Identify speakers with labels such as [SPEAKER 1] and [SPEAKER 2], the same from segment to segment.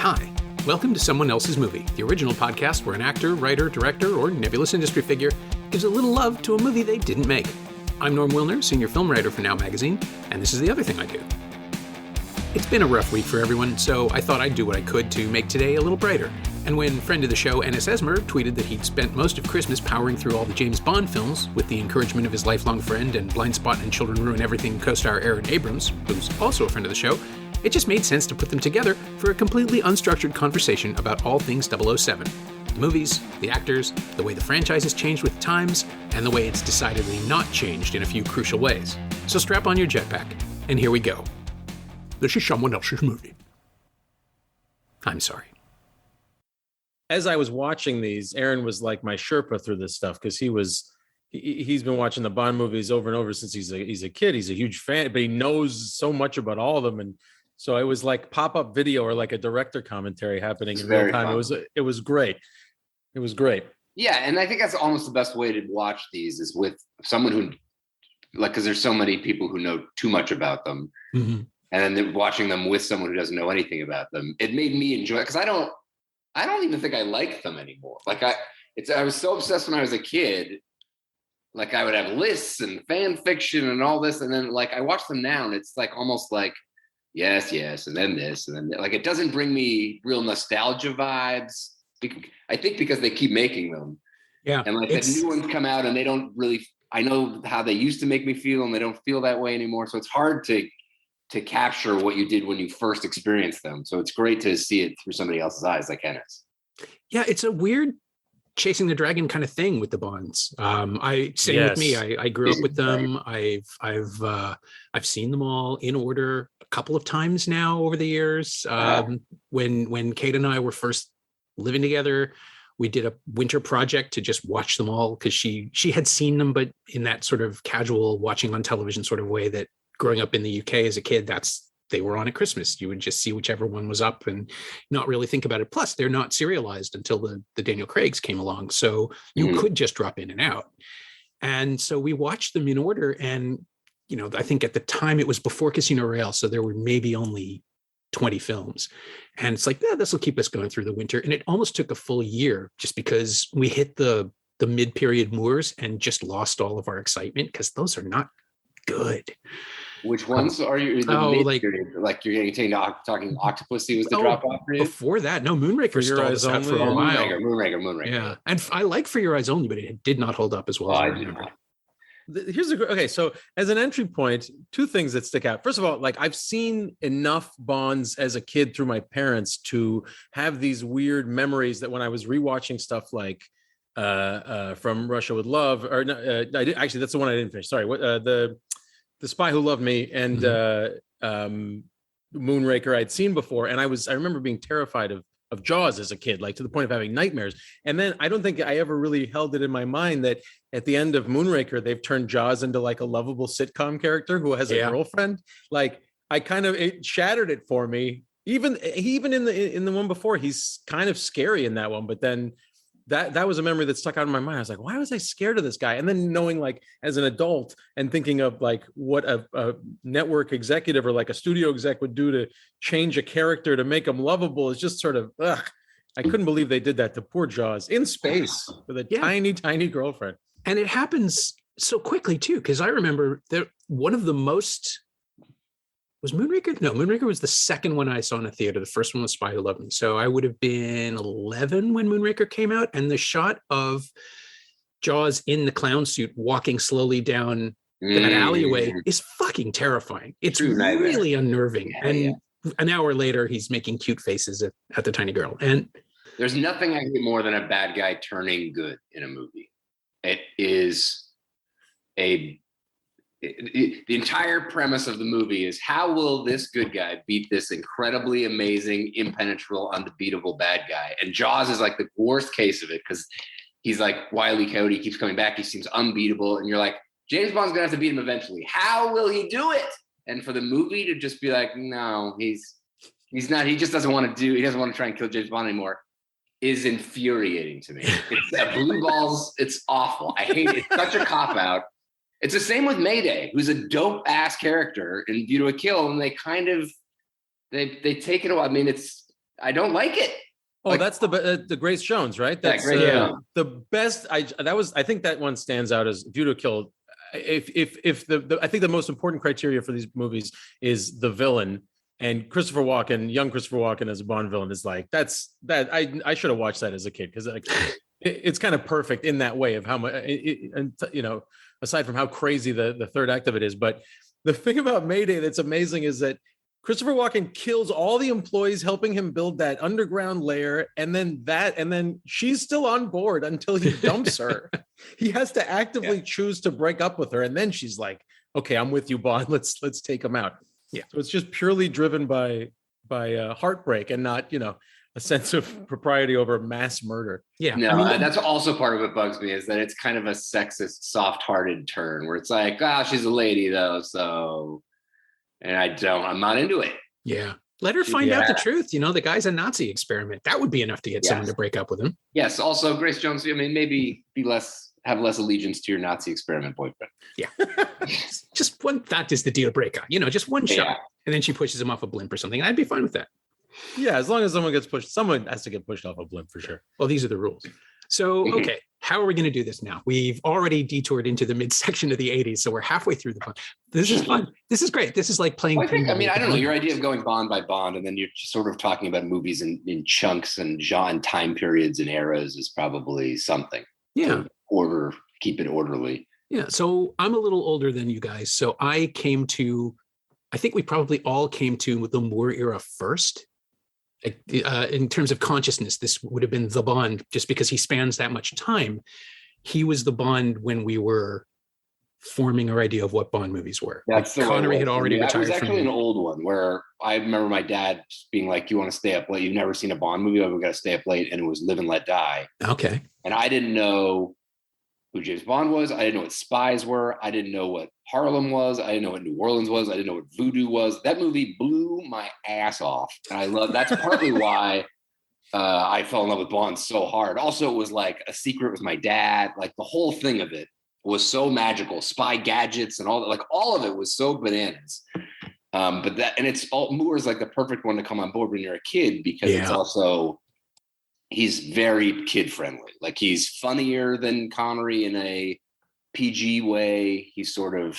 [SPEAKER 1] hi. Welcome to Someone Else's Movie, the original podcast where an actor, writer, director, or nebulous industry figure gives a little love to a movie they didn't make. I'm Norm Wilner, senior film writer for Now Magazine, and this is the other thing I do. It's been a rough week for everyone, so I thought I'd do what I could to make today a little brighter. And when friend of the show, Ennis Esmer, tweeted that he'd spent most of Christmas powering through all the James Bond films with the encouragement of his lifelong friend and Blind Spot and Children Ruin Everything co-star Abrams, who's also a friend of the show, it just made sense to put them together for a completely unstructured conversation about all things 007. The movies, the actors, the way the franchise has changed with times, and the way it's decidedly not changed in a few crucial ways. So strap on your jetpack, and here we go. This is Someone Else's Movie. I'm sorry.
[SPEAKER 2] As I was watching these, Aaron was like my Sherpa through this stuff because he's been watching the Bond movies over and over since he's a kid. He's a huge fan, but he knows so much about all of them. And so it was like pop-up video or like a director commentary happening in real time. Fun. It was great. It was great.
[SPEAKER 3] Yeah, and I think that's almost the best way to watch these is with someone who, like, because there's so many people who know too much about them, and then watching them with someone who doesn't know anything about them. It made me enjoy it because I don't even think I like them anymore. Like I was so obsessed when I was a kid. Like I would have lists and fan fiction and all this, and then like I watch them now, and it's like almost like yes, and then this, and then like it doesn't bring me real nostalgia vibes. I think because they keep making them,
[SPEAKER 1] yeah,
[SPEAKER 3] and like the new ones come out, and they don't really. I know how they used to make me feel, and they don't feel that way anymore. So it's hard to capture what you did when you first experienced them. So it's great to see it through somebody else's eyes, like Ennis.
[SPEAKER 1] Yeah, it's a weird chasing the dragon kind of thing with the Bonds. With me. I grew up with them. I've seen them all in order a couple of times now over the years. When Kate and I were first living together, we did a winter project to just watch them all because she had seen them, but in that sort of casual watching on television sort of way that growing up in the UK as a kid, they were on at Christmas. You would just see whichever one was up and not really think about it. Plus, they're not serialized until the Daniel Craigs came along. So you could just drop in and out. And so we watched them in order. And, I think at the time it was before Casino Royale. So there were maybe only 20 films. And it's like, this will keep us going through the winter. And it almost took a full year just because we hit the mid-period moors and just lost all of our excitement because those are not good.
[SPEAKER 3] Which ones are you? Like you're talking Octopussy was the drop off for you?
[SPEAKER 1] Before that, no, Moonraker stalled us out for a while.
[SPEAKER 3] Moonraker.
[SPEAKER 1] Yeah, and I like For Your Eyes Only, but it did not hold up as well as I remember.
[SPEAKER 2] So as an entry point, two things that stick out. First of all, like I've seen enough Bonds as a kid through my parents to have these weird memories that when I was rewatching stuff like From Russia with Love, or I did actually that's the one I didn't finish. Sorry, The Spy Who Loved Me and Moonraker I'd seen before. And I remember being terrified of Jaws as a kid, like to the point of having nightmares. And then I don't think I ever really held it in my mind that at the end of Moonraker, they've turned Jaws into like a lovable sitcom character who has a girlfriend. Like it shattered it for me. Even in the one before, he's kind of scary in that one, but then that was a memory that stuck out in my mind. I was like, why was I scared of this guy? And then knowing like as an adult and thinking of like what a network executive or like a studio exec would do to change a character to make him lovable is just sort of, I couldn't believe they did that to poor Jaws in space with a tiny, tiny girlfriend.
[SPEAKER 1] And it happens so quickly too, because I remember one of the most... Was Moonraker? No, Moonraker was the second one I saw in a theater. The first one was Spy Who Loved Me. So I would have been 11 when Moonraker came out. And the shot of Jaws in the clown suit walking slowly down that alleyway is fucking terrifying. It's really unnerving. An hour later, he's making cute faces at the tiny girl. And
[SPEAKER 3] there's nothing I hate more than a bad guy turning good in a movie. It is the entire premise of the movie is how will this good guy beat this incredibly amazing, impenetrable, unbeatable bad guy? And Jaws is like the worst case of it because he's like Wile E. Coyote, he keeps coming back, he seems unbeatable, and you're like, James Bond's gonna have to beat him eventually. How will he do it? And for the movie to just be like, no, he's not. He just doesn't want to he doesn't want to try and kill James Bond anymore. Is infuriating to me. It's blue balls. It's awful. I hate it. It's such a cop out. It's the same with Mayday, who's a dope ass character in View to a Kill, and they kind of they take it away. I mean, I don't like it.
[SPEAKER 2] Oh, that's the Grace Jones, right? That's
[SPEAKER 3] Grace Jones.
[SPEAKER 2] The best. I think that one stands out as View to a Kill. If the I think the most important criteria for these movies is the villain, and Christopher Walken, young Christopher Walken as a Bond villain is like that. I should have watched that as a kid because it's kind of perfect in that way of how much, aside from how crazy the third act of it is. But the thing about Mayday that's amazing is that Christopher Walken kills all the employees helping him build that underground lair, and then she's still on board until he dumps her. He has to actively choose to break up with her, and then she's like, "Okay, I'm with you, Bond. Let's take him out."
[SPEAKER 1] Yeah.
[SPEAKER 2] So it's just purely driven by heartbreak and not a sense of propriety over mass murder.
[SPEAKER 1] Yeah.
[SPEAKER 3] No, that's also part of what bugs me is that it's kind of a sexist, soft-hearted turn where it's like, she's a lady though, so. And I'm not into it.
[SPEAKER 1] Yeah. Let her find out the truth. The guy's a Nazi experiment. That would be enough to get someone to break up with him.
[SPEAKER 3] Yes. Also, Grace Jones, maybe have less allegiance to your Nazi experiment boyfriend.
[SPEAKER 1] Yeah. Just one, that is the deal breaker. Just one shot. And then she pushes him off a blimp or something. I'd be fine with that.
[SPEAKER 2] Yeah. As long as someone has to get pushed off a blimp for sure.
[SPEAKER 1] Well, these are the rules. So, okay. How are we going to do this now? We've already detoured into the midsection of the 80s, so we're halfway through the fun. This is fun. This is great. This is like playing.
[SPEAKER 3] Well, I don't know. Your idea of going Bond by Bond, and then you're just sort of talking about movies in chunks and genre time periods and eras is probably something.
[SPEAKER 1] Yeah.
[SPEAKER 3] Keep it orderly.
[SPEAKER 1] Yeah. So I'm a little older than you guys. So I think we probably all came to the Moore era first. In terms of consciousness, this would have been the Bond just because he spans that much time. He was the Bond when we were forming our idea of what Bond movies were.
[SPEAKER 3] That's
[SPEAKER 1] Connery had already retired.
[SPEAKER 3] It was actually an old one where I remember my dad being like, "You want to stay up late? You've never seen a Bond movie? Oh, we got to stay up late." And it was Live and Let Die.
[SPEAKER 1] Okay.
[SPEAKER 3] And I didn't know who James Bond was. I didn't know what spies were. I didn't know what Harlem was. I didn't know what New Orleans was. I didn't know what voodoo was. That movie blew my ass off. And that's partly why I fell in love with Bond so hard. Also, it was like a secret with my dad. Like the whole thing of it was so magical. Spy gadgets and all that. Like all of it was so bananas. Moore's like the perfect one to come on board when you're a kid because it's also, he's very kid friendly. Like he's funnier than Connery in a PG way. He's sort of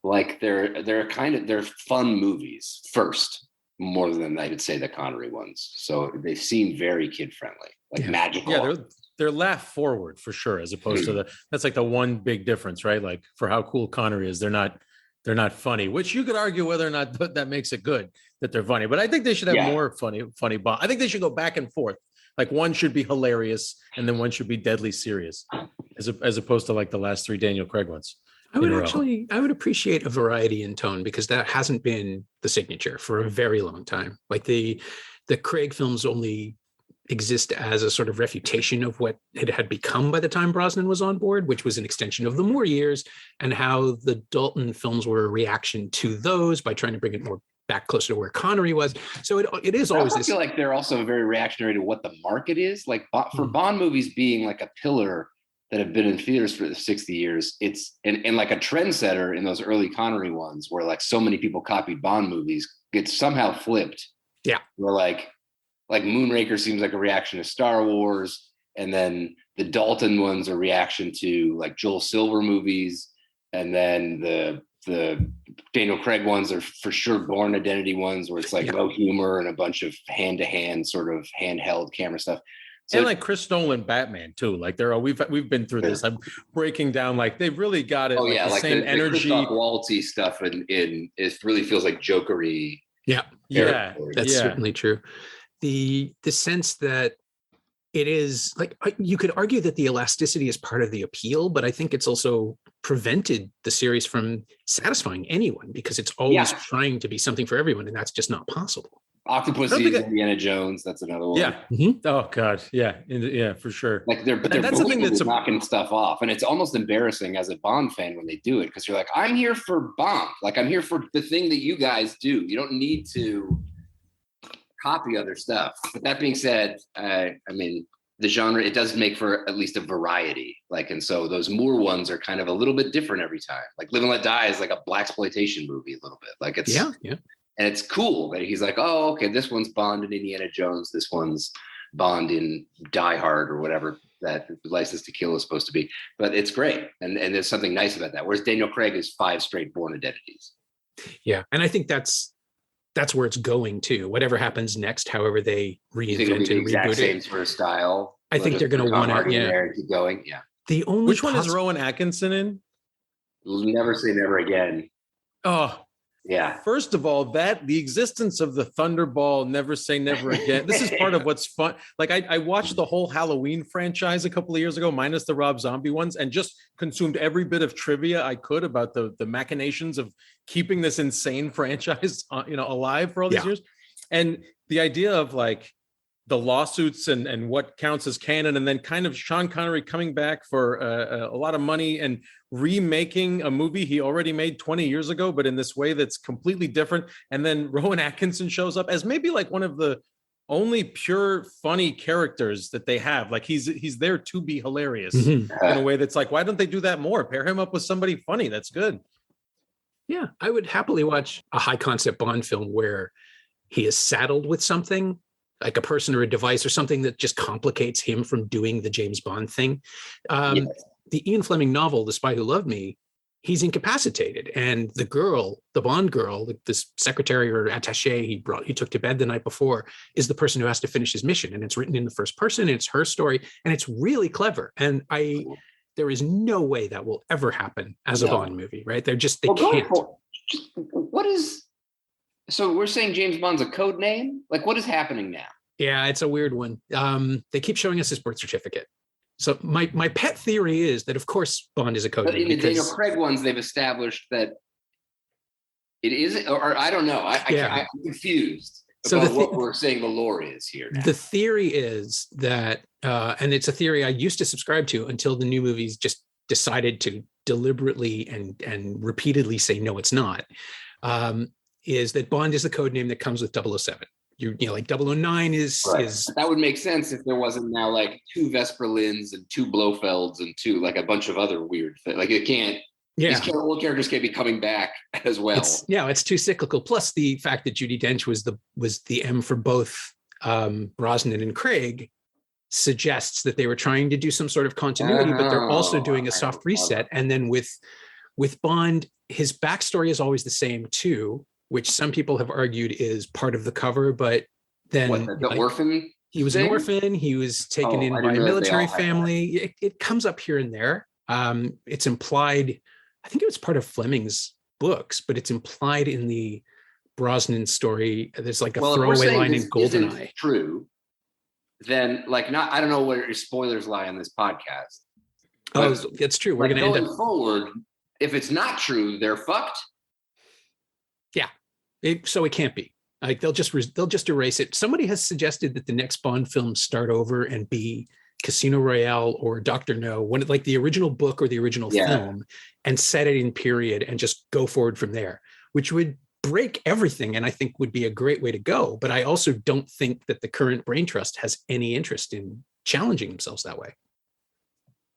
[SPEAKER 3] like they're fun movies first, more than I would say the Connery ones. So they seem very kid friendly, like magical.
[SPEAKER 2] Yeah, they're laugh forward for sure, as opposed to that's like the one big difference, right? Like for how cool Connery is, they're not funny, which you could argue whether or not that makes it good that they're funny. But I think they should have more funny Bond. I think they should go back and forth. Like one should be hilarious and then one should be deadly serious, as opposed to like the last three Daniel Craig ones. I
[SPEAKER 1] would appreciate a variety in tone because that hasn't been the signature for a very long time. Like the Craig films only exist as a sort of refutation of what it had become by the time Brosnan was on board, which was an extension of the Moore years, and how the Dalton films were a reaction to those by trying to bring it more back closer to where Connery was. So it is always this.
[SPEAKER 3] I feel like they're also very reactionary to what the market is. Like for Bond movies being like a pillar that have been in theaters for the 60 years, it's and like a trendsetter in those early Connery ones where like so many people copied Bond movies, it's somehow flipped.
[SPEAKER 1] Yeah.
[SPEAKER 3] Where like Moonraker seems like a reaction to Star Wars, and then the Dalton ones are reaction to like Joel Silver movies, and then the Daniel Craig ones are for sure Bourne Identity ones where it's like no humor and a bunch of hand-to-hand sort of handheld camera stuff. So,
[SPEAKER 2] and like Chris Nolan Batman too. Like we've been through this. I'm breaking down like they've really got it.
[SPEAKER 3] Oh yeah, like
[SPEAKER 2] same
[SPEAKER 3] the
[SPEAKER 2] energy.
[SPEAKER 3] Waltzy stuff and it really feels like Jokery.
[SPEAKER 1] Yeah, that's certainly true. The sense that it is like you could argue that the elasticity is part of the appeal, but I think it's also prevented the series from satisfying anyone because it's always trying to be something for everyone, and that's just not possible.
[SPEAKER 3] Octopussy, Indiana Jones, that's another one.
[SPEAKER 2] Yeah. Mm-hmm. Oh God, yeah, for sure.
[SPEAKER 3] Like they're that's something that's knocking stuff off, and it's almost embarrassing as a Bond fan when they do it because you're like, I'm here for Bond, like I'm here for the thing that you guys do. You don't need to copy other stuff. But that being said, I mean, the genre, it does make for at least a variety. Like, and so those Moore ones are kind of a little bit different every time. Like Live and Let Die is like a blaxploitation movie a little bit. Like it's And it's cool that he's like, oh, okay, this one's Bond in Indiana Jones. This one's Bond in Die Hard or whatever that License to Kill is supposed to be. But it's great. And there's something nice about that. Whereas Daniel Craig is 5 straight Bourne identities.
[SPEAKER 1] Yeah. And I think that's where it's going to. Whatever happens next, however they reinvent and reboot
[SPEAKER 3] same
[SPEAKER 1] it.
[SPEAKER 3] sort of style.
[SPEAKER 1] I think they're going to want to,
[SPEAKER 3] keep going. Yeah.
[SPEAKER 1] The only
[SPEAKER 2] Which one is Rowan Atkinson in?
[SPEAKER 3] Never Say Never Again.
[SPEAKER 2] Oh,
[SPEAKER 3] yeah.
[SPEAKER 2] First of all, the existence of the Thunderball, Never Say Never Again. This is part of what's fun. Like I watched the whole Halloween franchise a couple of years ago, minus the Rob Zombie ones, and just consumed every bit of trivia I could about the machinations of keeping this insane franchise, alive for all these years. And the idea of like the lawsuits and what counts as canon, and then kind of Sean Connery coming back for a lot of money and remaking a movie he already made 20 years ago, but in this way that's completely different. And then Rowan Atkinson shows up as maybe like one of the only pure funny characters that they have. Like he's there to be hilarious in a way that's like, why don't they do that more? Pair him up with somebody funny. That's good.
[SPEAKER 1] Yeah, I would happily watch a high concept Bond film where he is saddled with something, like a person or a device or something that just complicates him from doing the James Bond thing. The Ian Fleming novel, The Spy Who Loved Me, he's incapacitated. And the Bond girl, this secretary or attaché he took to bed the night before, is the person who has to finish his mission. And it's written in the first person, and it's her story, and it's really clever. And there is no way that will ever happen as a Bond movie, right? They can't.
[SPEAKER 3] So we're saying James Bond's a code name? Like, what is happening now?
[SPEAKER 1] Yeah, it's a weird one. They keep showing us his birth certificate. So my pet theory is that, of course, Bond is a code name.
[SPEAKER 3] But in the Daniel Craig ones, they've established that it is, or I don't know. I'm confused about what we're saying the lore is here now.
[SPEAKER 1] The theory is that, and it's a theory I used to subscribe to until the new movies just decided to deliberately and repeatedly say, no, it's not, is that Bond is the code name that comes with 007. Like 009 is
[SPEAKER 3] that would make sense if there wasn't now like 2 Vesper Lyns and 2 Blofelds and 2 like a bunch of other weird things. Like it can't. Yeah, these old characters can't be coming back as well.
[SPEAKER 1] It's too cyclical. Plus the fact that Judi Dench was the M for both Brosnan and Craig suggests that they were trying to do some sort of continuity, but they're also doing a soft reset. And then with Bond, his backstory is always the same too, which some people have argued is part of the cover, but then
[SPEAKER 3] the orphan.
[SPEAKER 1] He was an orphan. He was taken in by a military family. It comes up here and there. It's implied. I think it was part of Fleming's books, but it's implied in the Brosnan story. There's like a throwaway line in GoldenEye.
[SPEAKER 3] True. Then, I don't know where your spoilers lie on this podcast.
[SPEAKER 1] Oh, it's true. We're going to end up
[SPEAKER 3] forward. If it's not true, they're fucked.
[SPEAKER 1] So it can't be. Like they'll just erase it. Somebody has suggested that the next Bond film start over and be Casino Royale or Dr. No, like the original book or the original film, and set it in period and just go forward from there, which would break everything and I think would be a great way to go. But I also don't think that the current brain trust has any interest in challenging themselves that way.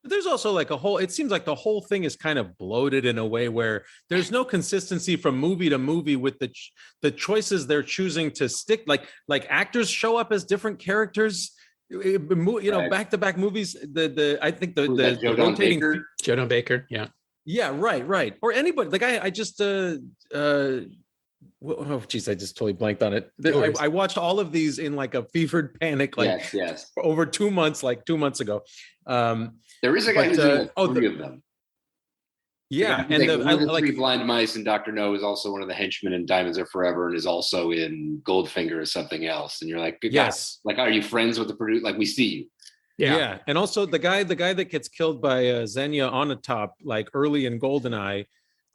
[SPEAKER 2] But there's also it seems like the whole thing is kind of bloated in a way where there's no consistency from movie to movie with the choices they're choosing to stick. Like actors show up as different characters, back-to-back movies. I think the rotating
[SPEAKER 1] Joe Don Baker. Yeah.
[SPEAKER 2] Yeah. Right. Or anybody. Like I just, oh geez, I just totally blanked on it. I watched all of these in like a fevered panic, over 2 months, like 2 months ago.
[SPEAKER 3] There is a guy who's doing 3 of them.
[SPEAKER 2] Yeah,
[SPEAKER 3] and the 3 Blind Mice and Dr. No is also one of the henchmen in Diamonds Are Forever and is also in Goldfinger or something else. And you're like, yes, like, are you friends with the producer? Like, we see you.
[SPEAKER 2] Yeah, and also the guy that gets killed by Xenia Onatopp, like early in GoldenEye,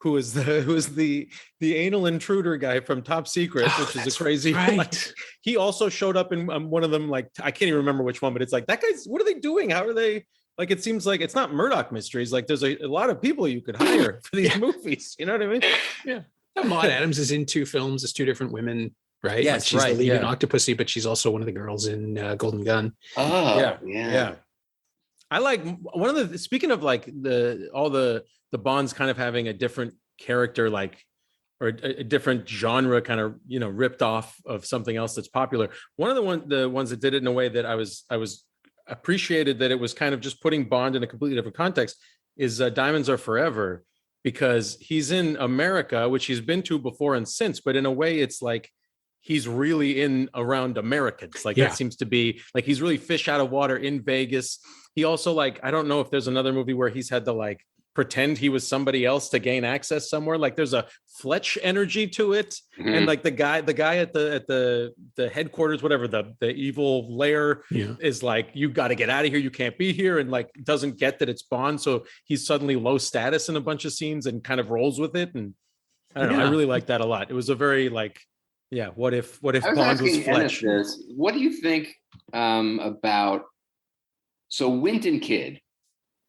[SPEAKER 2] who is the anal intruder guy from Top Secret, which is a crazy.
[SPEAKER 1] Right.
[SPEAKER 2] He also showed up in one of them. Like I can't even remember which one, but it's like that guy's. What are they doing? How are they? Like it seems like it's not Murdoch Mysteries. Like there's a lot of people you could hire for these movies. You know what I mean?
[SPEAKER 1] Yeah. Maud Adams is in 2 films as 2 different women, right?
[SPEAKER 2] Yes,
[SPEAKER 1] she's the lead in Octopussy, but she's also one of the girls in Golden Gun.
[SPEAKER 3] Oh, yeah.
[SPEAKER 2] I like one of the. Speaking of like all the Bonds kind of having a different character, like or a different genre kind of, ripped off of something else that's popular. One of the ones that did it in a way that I was appreciated, that it was kind of just putting Bond in a completely different context, is Diamonds Are Forever, because he's in America, which he's been to before and since, but in a way it's like he's really in around Americans. Like that seems to be like he's really fish out of water in Vegas. He also, like, I don't know if there's another movie where he's had to like pretend he was somebody else to gain access somewhere. Like there's a Fletch energy to it. Mm-hmm. And like the guy at the headquarters, whatever, the evil lair is like, you got to get out of here. You can't be here. And like, doesn't get that it's Bond. So he's suddenly low status in a bunch of scenes and kind of rolls with it. And I don't know. I really like that a lot. It was a very like, what if Bond was Fletch?
[SPEAKER 3] What do you think about, so Winton Kid?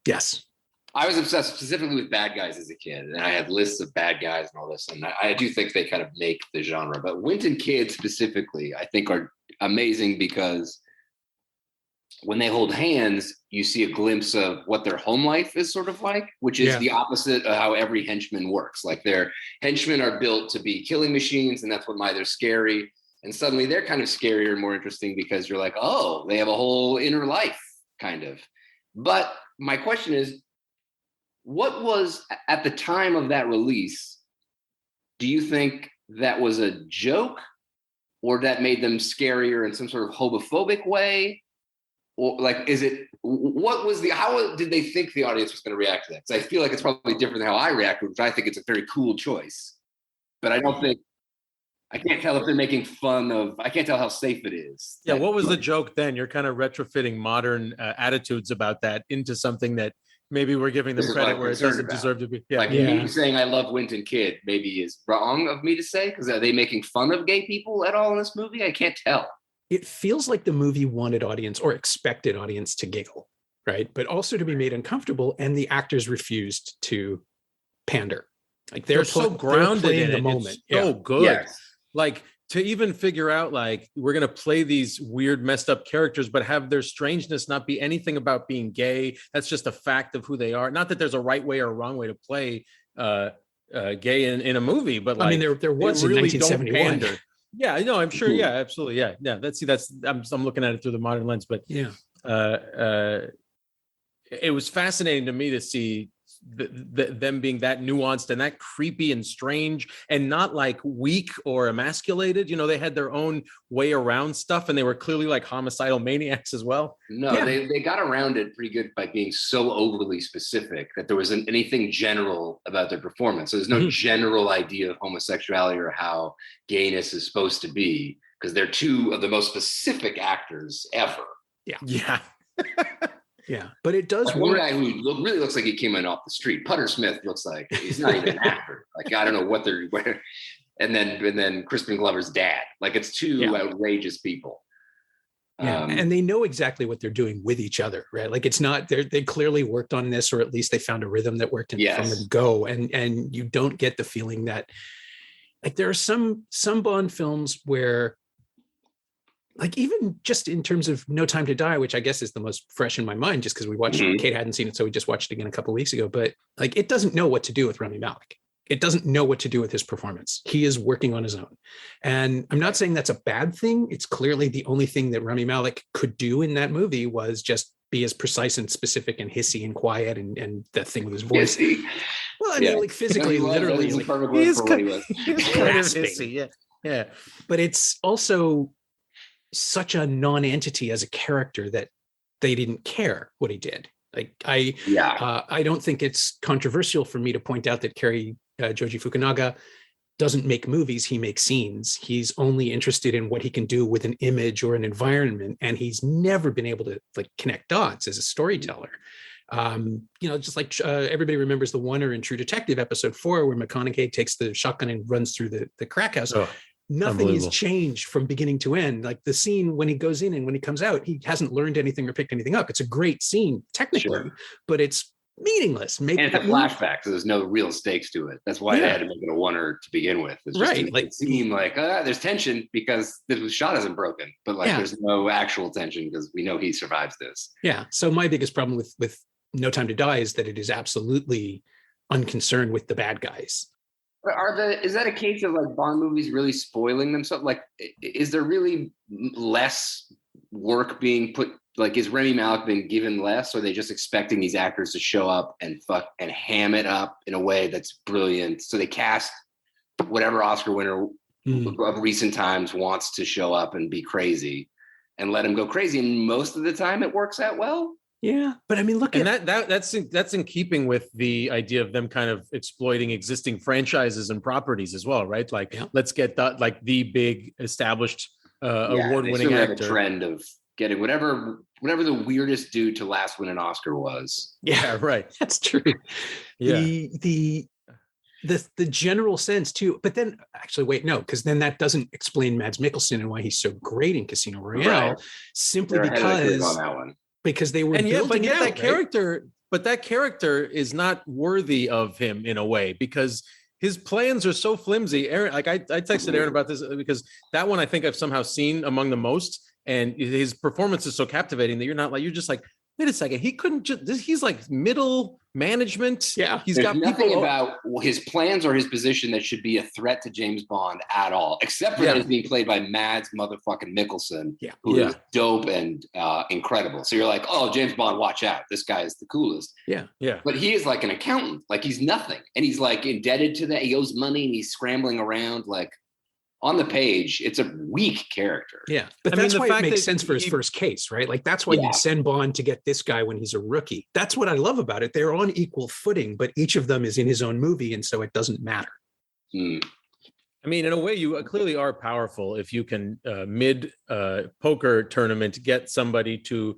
[SPEAKER 1] Yes.
[SPEAKER 3] I was obsessed specifically with bad guys as a kid, and I had lists of bad guys and all this, and I do think they kind of make the genre. But Winton Kid specifically, I think, are amazing because when they hold hands, you see a glimpse of what their home life is sort of like, which is the opposite of how every henchman works. Like their henchmen are built to be killing machines, and that's why they're scary. And suddenly they're kind of scarier and more interesting because you're like, oh, they have a whole inner life, kind of. But my question is, what was, at the time of that release, do you think that was a joke, or that made them scarier in some sort of homophobic way? Or like, how did they think the audience was going to react to that? Because I feel like it's probably different than how I reacted, which I think it's a very cool choice. But I can't tell if they're making fun of, I can't tell how safe it is.
[SPEAKER 2] Yeah, what was the joke then? You're kind of retrofitting modern attitudes about that into something that maybe we're giving them credit where it doesn't deserve to be.
[SPEAKER 3] Me saying I love Winton Kid maybe is wrong of me to say, because are they making fun of gay people at all in this movie? I can't tell.
[SPEAKER 1] It feels like the movie wanted audience or expected audience to giggle, right? But also to be made uncomfortable, and the actors refused to pander. Like they're so
[SPEAKER 2] grounded in
[SPEAKER 1] the moment.
[SPEAKER 2] It's so good. Yes. Like to even figure out, like, we're going to play these weird, messed up characters, but have their strangeness not be anything about being gay. That's just a fact of who they are. Not that there's a right way or a wrong way to play gay in a movie, but like,
[SPEAKER 1] I mean, there was in 1971.
[SPEAKER 2] Yeah, I know. I'm sure. Yeah, absolutely. Yeah. That's I'm looking at it through the modern lens, but it was fascinating to me to see them being that nuanced and that creepy and strange, and not like weak or emasculated. They had their own way around stuff, and they were clearly like homicidal maniacs as well.
[SPEAKER 3] No, they got around it pretty good by being so overly specific that there wasn't anything general about their performance. So there's no general idea of homosexuality or how gayness is supposed to be, because they're two of the most specific actors ever.
[SPEAKER 2] Yeah.
[SPEAKER 1] Yeah, but it does
[SPEAKER 3] work. One guy who really looks like he came in off the street. Putter Smith looks like he's not even an actor. Like, I don't know what they're. And then Crispin Glover's dad. Like, it's two outrageous people.
[SPEAKER 1] Yeah, and they know exactly what they're doing with each other, right? Like, it's not they clearly worked on this, or at least they found a rhythm that worked from the go. And you don't get the feeling that, like, there are some Bond films where, like, even just in terms of No Time to Die, which I guess is the most fresh in my mind, just because we watched Kate hadn't seen it, so we just watched it again a couple of weeks ago. But like, it doesn't know what to do with Rami Malek. It doesn't know what to do with his performance. He is working on his own. And I'm not saying that's a bad thing. It's clearly the only thing that Rami Malek could do in that movie was just be as precise and specific and hissy and quiet and that thing with his voice.
[SPEAKER 3] Hissy.
[SPEAKER 1] Well, I mean, like physically, literally,
[SPEAKER 3] he is kind of
[SPEAKER 1] hissy. Yeah. But it's also such a non-entity as a character that they didn't care what he did. Like, I don't think it's controversial for me to point out that Joji Fukunaga doesn't make movies, he makes scenes. He's only interested in what he can do with an image or an environment, and he's never been able to like connect dots as a storyteller. Just like everybody remembers the Warner in True Detective episode 4, where McConaughey takes the shotgun and runs through the crack house. Nothing has changed from beginning to end. Like the scene when he goes in and when he comes out, he hasn't learned anything or picked anything up. It's a great scene technically, but it's meaningless.
[SPEAKER 3] And it's a flashback, so there's no real stakes to it. That's why they had to make it a oneer to begin with. It's just to like seem like there's tension because the shot isn't broken, but like there's no actual tension because we know he survives this.
[SPEAKER 1] Yeah. So my biggest problem with No Time to Die is that it is absolutely unconcerned with the bad guys.
[SPEAKER 3] Is that a case of like Bond movies really spoiling themselves? Like, is there really less work being put? Like, is Remy Malek being given less, or are they just expecting these actors to show up and fuck and ham it up in a way that's brilliant? So they cast whatever Oscar winner of recent times wants to show up and be crazy, and let him go crazy. And most of the time, it works out well.
[SPEAKER 1] Yeah, but I mean, look at
[SPEAKER 2] that's in keeping with the idea of them kind of exploiting existing franchises and properties as well, right? Like, let's get the big established award-winning actor.
[SPEAKER 3] Have a trend of getting whatever the weirdest dude to last win an Oscar was.
[SPEAKER 2] Yeah, right.
[SPEAKER 1] That's true. Yeah. The general sense too, but then actually wait, no, because then that doesn't explain Mads Mikkelsen and why he's so great in Casino Royale, simply because they were building out,
[SPEAKER 2] that character, but that character is not worthy of him in a way, because his plans are so flimsy. Aaron, like I texted Aaron about this because that one I think I've somehow seen among the most, and his performance is so captivating that you're just like, wait a second, he couldn't just, he's like middle management.
[SPEAKER 1] Yeah.
[SPEAKER 3] There's got nothing about his plans or his position that should be a threat to James Bond at all, except for that it's being played by Mads motherfucking Mikkelsen, who is dope and incredible. So you're like, oh, James Bond, watch out. This guy is the coolest.
[SPEAKER 1] Yeah.
[SPEAKER 2] Yeah.
[SPEAKER 3] But he is like an accountant. Like, he's nothing. And he's like indebted to that. He owes money and he's scrambling around. Like, on the page, it's a weak character.
[SPEAKER 1] Yeah, but that's why it makes sense for his first case, right? Like, that's why you'd send Bond to get this guy when he's a rookie. That's what I love about it. They're on equal footing, but each of them is in his own movie, and so it doesn't matter.
[SPEAKER 2] I mean, in a way, you clearly are powerful if you can mid poker tournament get somebody to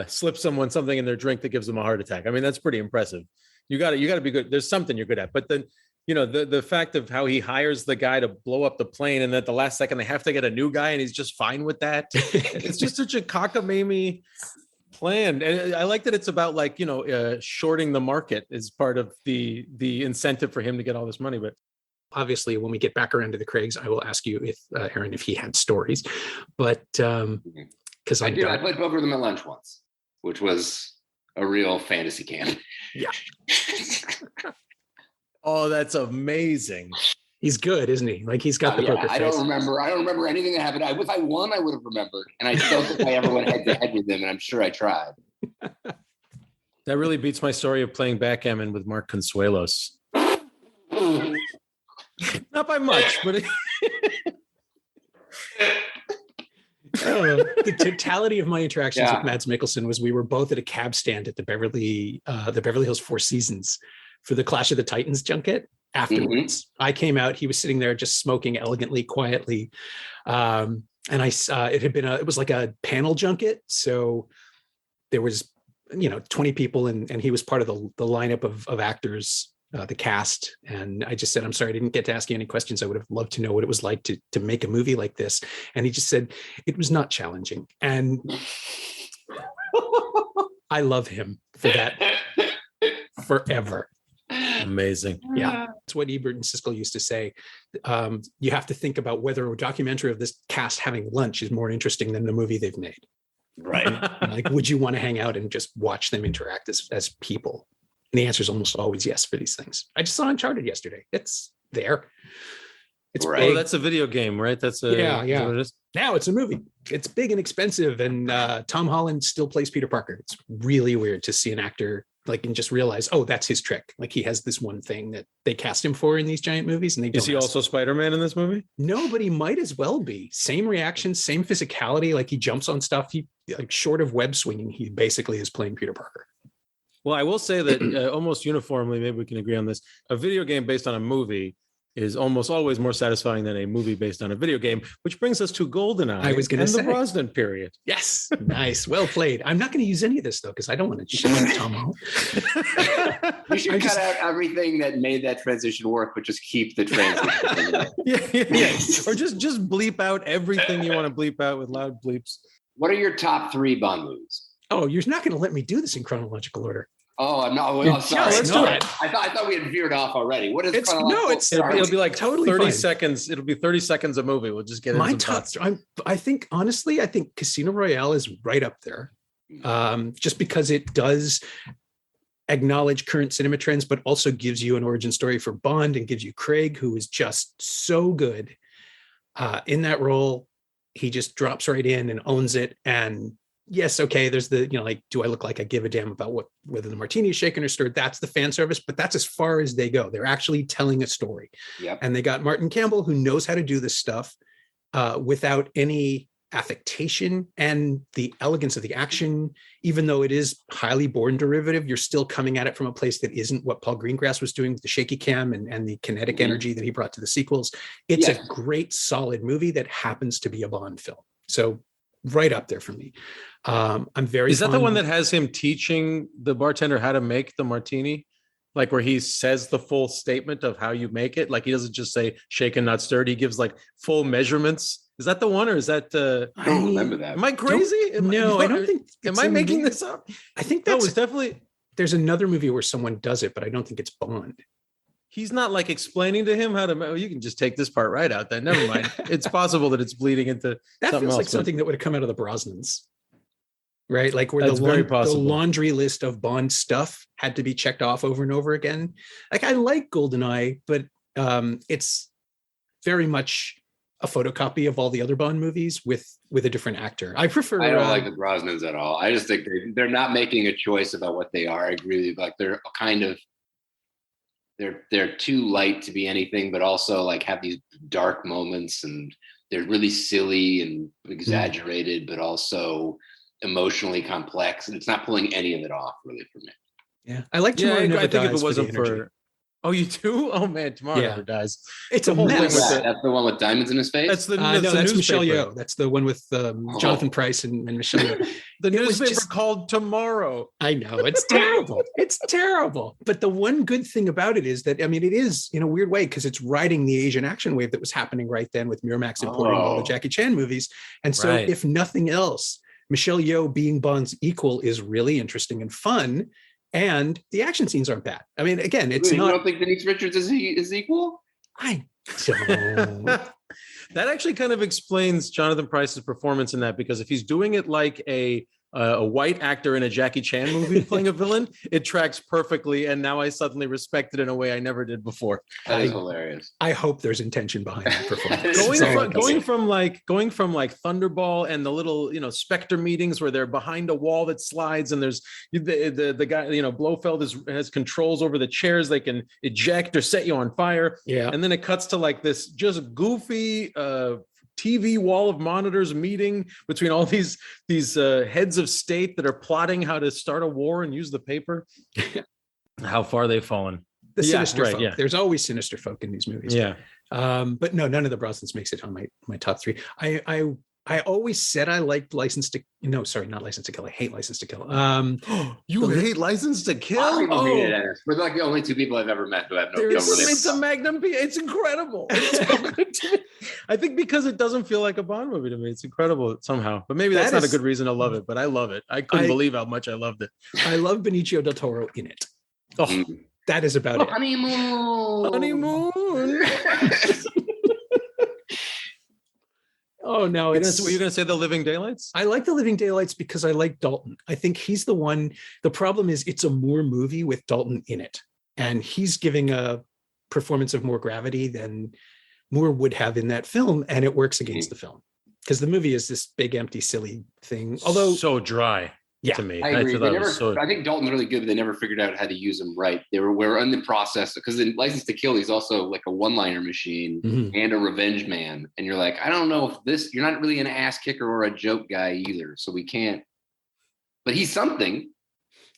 [SPEAKER 2] slip someone something in their drink that gives them a heart attack. I mean, that's pretty impressive. You got to be good. There's something you're good at, but then, you know, the fact of how he hires the guy to blow up the plane, and at the last second they have to get a new guy, and he's just fine with that. It's just such a cockamamie plan. And I like that it's about, like, you know, shorting the market is part of the incentive for him to get all this money. But
[SPEAKER 1] obviously, when we get back around to the Craigs, I will ask you if Aaron, if he had stories. But because
[SPEAKER 3] I played poker with him at lunch once, which was a real fantasy camp.
[SPEAKER 1] Yeah.
[SPEAKER 2] Oh, that's amazing.
[SPEAKER 1] He's good, isn't he? Like, he's got the poker face.
[SPEAKER 3] I don't remember anything that happened. If I won, I would have remembered. And I don't think I ever went head to head with him, and I'm sure I tried.
[SPEAKER 2] That really beats my story of playing backgammon with Mark Consuelos. Not by much, but
[SPEAKER 1] the totality of my interactions with Mads Mikkelsen was we were both at a cab stand at the Beverly Hills Four Seasons for the Clash of the Titans junket. Afterwards, I came out. He was sitting there just smoking elegantly, quietly, and I it was like a panel junket. So there was 20 people, and he was part of the lineup of actors, the cast. And I just said, I'm sorry, I didn't get to ask you any questions. I would have loved to know what it was like to make a movie like this. And he just said it was not challenging, and I love him for that forever.
[SPEAKER 2] Amazing.
[SPEAKER 1] Yeah. It's what Ebert and Siskel used to say. You have to think about whether a documentary of this cast having lunch is more interesting than the movie they've made.
[SPEAKER 3] Right.
[SPEAKER 1] Like, would you want to hang out and just watch them interact as people? And the answer is almost always yes for these things. I just saw Uncharted yesterday. It's there. It's
[SPEAKER 2] right. Oh, that's a video game, right? That's a
[SPEAKER 1] yeah. Now it's a movie. It's big and expensive, and Tom Holland still plays Peter Parker. It's really weird to see an actor and just realize, oh, that's his trick. Like, he has this one thing that they cast him for in these giant movies. And
[SPEAKER 2] is he also Spider-Man in this movie?
[SPEAKER 1] No, but he might as well be. Same reactions, same physicality. Like, he jumps on stuff. He, like, short of web swinging, he basically is playing Peter Parker.
[SPEAKER 2] Well, I will say that almost uniformly, maybe we can agree on this, a video game based on a movie is almost always more satisfying than a movie based on a video game, which brings us to GoldenEye.
[SPEAKER 1] I was going to say
[SPEAKER 2] the Brosnan period.
[SPEAKER 1] Yes, nice, well played. I'm not going to use any of this though, because I don't want to shit on Tom Holland.
[SPEAKER 3] You should cut out everything that made that transition work, but just keep the transition.
[SPEAKER 2] yeah. Or just bleep out everything you want to bleep out with loud bleeps.
[SPEAKER 3] What are your top 3 Bond movies?
[SPEAKER 1] Oh, you're not going to let me do this in chronological order.
[SPEAKER 3] Oh, I'm not. Well, sorry.
[SPEAKER 1] Let's do it.
[SPEAKER 3] I thought we had veered off already. What is it?
[SPEAKER 2] It'll be like
[SPEAKER 1] totally
[SPEAKER 2] 30
[SPEAKER 1] fine.
[SPEAKER 2] seconds. It'll be 30 seconds a movie. We'll just get into
[SPEAKER 1] my
[SPEAKER 2] some
[SPEAKER 1] top.
[SPEAKER 2] thoughts.
[SPEAKER 1] I think Casino Royale is right up there, just because it does acknowledge current cinema trends, but also gives you an origin story for Bond and gives you Craig, who is just so good in that role. He just drops right in and owns it. And yes, okay, there's the, like, do I look like I give a damn about whether the martini is shaken or stirred? That's the fan service, but that's as far as they go. They're actually telling a story.
[SPEAKER 3] Yep.
[SPEAKER 1] And they got Martin Campbell, who knows how to do this stuff without any affectation, and the elegance of the action, even though it is highly Bourne derivative, you're still coming at it from a place that isn't what Paul Greengrass was doing with the shaky cam and the kinetic energy that he brought to the sequels. It's a great, solid movie that happens to be a Bond film. So right up there for me. I'm very
[SPEAKER 2] Is that the one that has him teaching the bartender how to make the martini? Like where he says the full statement of how you make it? Like he doesn't just say shaken, not stirred. He gives like full measurements. Is that the one, or is that?
[SPEAKER 3] I don't remember that.
[SPEAKER 2] Am I crazy?
[SPEAKER 1] I don't think.
[SPEAKER 2] Am I making this up?
[SPEAKER 1] I think
[SPEAKER 2] that was definitely.
[SPEAKER 1] There's another movie where someone does it, but I don't think it's Bond.
[SPEAKER 2] He's not like explaining to him how to. Oh, you can just take this part right out. Then never mind. It's possible that it's bleeding into
[SPEAKER 1] that
[SPEAKER 2] something
[SPEAKER 1] feels
[SPEAKER 2] else,
[SPEAKER 1] like something that would have come out of the Brosnans, right? Like where
[SPEAKER 2] the
[SPEAKER 1] laundry list of Bond stuff had to be checked off over and over again. Like I like GoldenEye, but it's very much a photocopy of all the other Bond movies with a different actor. I don't
[SPEAKER 3] like the Brosnans at all. I just think they're not making a choice about what they are. I agree with you. Like they're kind of they're too light to be anything, but also like have these dark moments, and they're really silly and exaggerated, but also emotionally complex. And it's not pulling any of it off really for me.
[SPEAKER 1] Yeah, I like Tomorrow Never
[SPEAKER 2] I think
[SPEAKER 1] Dies
[SPEAKER 2] if it wasn't
[SPEAKER 1] for
[SPEAKER 2] Oh, you do? Oh man, Tomorrow Never Dies.
[SPEAKER 1] It's a whole
[SPEAKER 3] mess. That's the one with diamonds in his face.
[SPEAKER 2] That's
[SPEAKER 1] that's Michelle Yeoh. That's the one with Jonathan Pryce and Michelle Yeoh.
[SPEAKER 2] The newspaper called Tomorrow.
[SPEAKER 1] I know, it's terrible. It's terrible. But the one good thing about it is that, I mean, it is in a weird way because it's riding the Asian action wave that was happening right then with Miramax importing all the Jackie Chan movies. And so if nothing else, Michelle Yeoh being Bond's equal is really interesting and fun. And the action scenes aren't bad. I mean, again, it's not.
[SPEAKER 3] You don't think Denise Richards is equal?
[SPEAKER 1] I don't.
[SPEAKER 2] That actually kind of explains Jonathan Pryce's performance in that, because if he's doing it like a white actor in a Jackie Chan movie playing a villain, it tracks perfectly. And now I suddenly respect it in a way I never did before.
[SPEAKER 3] That is hilarious.
[SPEAKER 1] I hope there's intention behind that performance.
[SPEAKER 2] going from like Thunderball and the little, Spectre meetings where they're behind a wall that slides, and there's the guy, Blofeld has controls over the chairs. They can eject or set you on fire.
[SPEAKER 1] Yeah.
[SPEAKER 2] And then it cuts to like this just goofy, TV wall of monitors meeting between all these heads of state that are plotting how to start a war and use the paper. How far they've fallen.
[SPEAKER 1] The sinister folk. Yeah. There's always sinister folk in these movies.
[SPEAKER 2] Yeah.
[SPEAKER 1] But no, none of the Brosnans makes it on my top three. I always said I liked not License to Kill. I hate License to Kill.
[SPEAKER 2] You hate License to Kill?
[SPEAKER 3] We're like the only two people I've ever met who have no.
[SPEAKER 2] It's a magnum. It's incredible. I think because it doesn't feel like a Bond movie to me. It's incredible somehow. But maybe that's not a good reason to love it. But I love it. I couldn't believe how much I loved it.
[SPEAKER 1] I love Benicio del Toro in it. Oh, that is about it.
[SPEAKER 3] Honeymoon.
[SPEAKER 1] Oh no!
[SPEAKER 2] Were you going to say The Living Daylights?
[SPEAKER 1] I like The Living Daylights because I like Dalton. I think he's the one. The problem is it's a Moore movie with Dalton in it, and he's giving a performance of more gravity than Moore would have in that film, and it works against the film because the movie is this big, empty, silly thing. Although
[SPEAKER 2] so dry.
[SPEAKER 1] Yeah,
[SPEAKER 2] to me.
[SPEAKER 3] I agree. I think Dalton's really good, but they never figured out how to use him right. We're in the process because in License to Kill, he's also like a one-liner machine and a revenge man. And you're like, I don't know if you're not really an ass kicker or a joke guy either. So we can't, but he's something.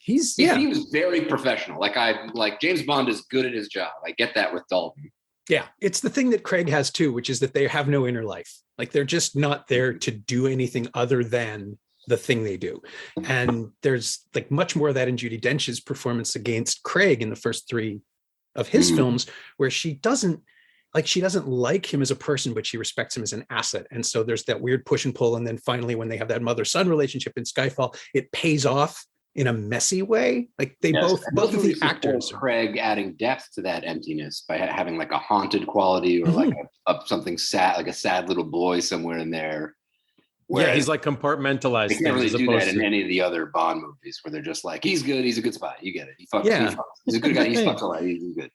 [SPEAKER 3] He seems very professional. Like James Bond is good at his job. I get that with Dalton.
[SPEAKER 1] Yeah, it's the thing that Craig has too, which is that they have no inner life. Like they're just not there to do anything other than the thing they do. And there's like much more of that in Judi Dench's performance against Craig in the first three of his films, where she doesn't like him as a person, but she respects him as an asset. And so there's that weird push and pull. And then finally, when they have that mother-son relationship in Skyfall, it pays off in a messy way. Like both of the actors.
[SPEAKER 3] Craig adding depth to that emptiness by having like a haunted quality or like something sad, like a sad little boy somewhere in there.
[SPEAKER 2] Yeah, he's like compartmentalized.
[SPEAKER 3] They can't really
[SPEAKER 2] things as
[SPEAKER 3] do
[SPEAKER 2] opposed
[SPEAKER 3] that in
[SPEAKER 2] to,
[SPEAKER 3] any of the other Bond movies where they're just like, he's good, he's a good spy. You get it. He fucks.
[SPEAKER 1] Yeah.
[SPEAKER 3] He's a good guy. He fucks a lot. He's good.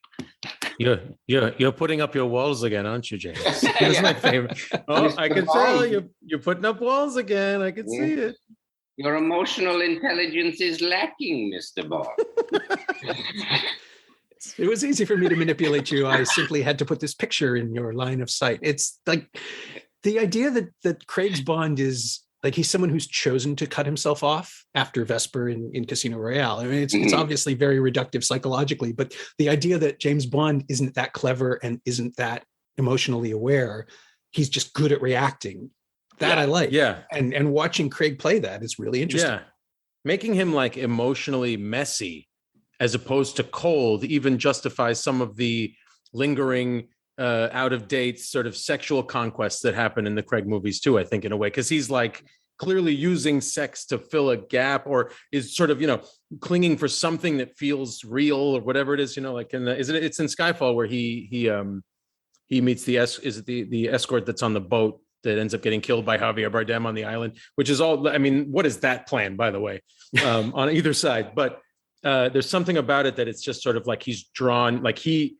[SPEAKER 2] You're putting up your walls again, aren't you, James? That's
[SPEAKER 3] Yeah.
[SPEAKER 2] my favorite. Oh, I can tell you're putting up walls again. I can see it.
[SPEAKER 3] Your emotional intelligence is lacking, Mr. Bond.
[SPEAKER 1] It was easy for me to manipulate you. I simply had to put this picture in your line of sight. It's like the idea that Craig's Bond is like he's someone who's chosen to cut himself off after Vesper in Casino Royale. I mean, it's obviously very reductive psychologically, but the idea that James Bond isn't that clever and isn't that emotionally aware, he's just good at reacting. That I like.
[SPEAKER 2] Yeah.
[SPEAKER 1] And watching Craig play that is really interesting.
[SPEAKER 2] Yeah. Making him like emotionally messy as opposed to cold even justifies some of the lingering out of date sort of sexual conquests that happen in the Craig movies too, I think, in a way, because he's like clearly using sex to fill a gap or is sort of, clinging for something that feels real or whatever it is, like it's in Skyfall where he meets the escort that's on the boat that ends up getting killed by Javier Bardem on the island, which is all, I mean, what is that plan, by the way, on either side? But there's something about it that it's just sort of like he's drawn, like he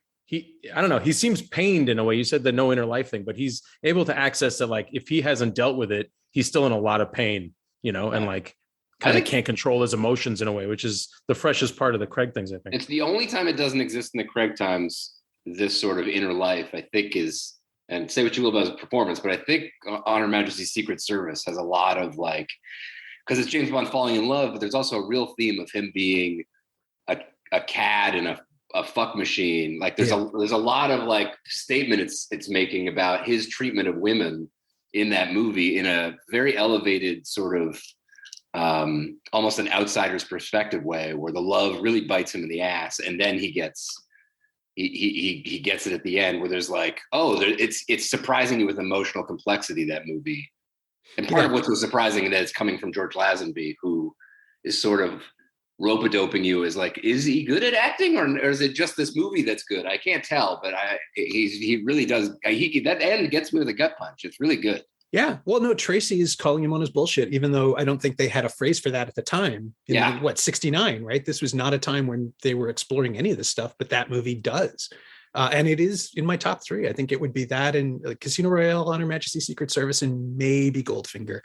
[SPEAKER 2] I don't know, he seems pained in a way. You said the no inner life thing, but he's able to access it. Like if he hasn't dealt with it, he's still in a lot of pain, and like kind of can't control his emotions in a way, which is the freshest part of the Craig things, I think.
[SPEAKER 3] It's the only time it doesn't exist in the Craig times, this sort of inner life, I think is, and say what you will about his performance, but I think On Her Majesty's Secret Service has a lot of like, because it's James Bond falling in love, but there's also a real theme of him being a cad and a fuck machine. Like there's a lot of like statement it's making about his treatment of women in that movie in a very elevated sort of almost an outsider's perspective way, where the love really bites him in the ass, and then he gets it at the end, where there's like, it's surprising you with emotional complexity, that movie. And part of what's so surprising that it's coming from George Lazenby, who is sort of rope-a-doping you is like, is he good at acting or is it just this movie that's good? I can't tell, but he really does. That end gets me with a gut punch. It's really good.
[SPEAKER 1] Yeah. Well, no, Tracy is calling him on his bullshit, even though I don't think they had a phrase for that at the time. In 69, right? This was not a time when they were exploring any of this stuff, but that movie does. And it is in my top three. I think it would be that and Casino Royale, On Her Majesty's Secret Service, and maybe Goldfinger,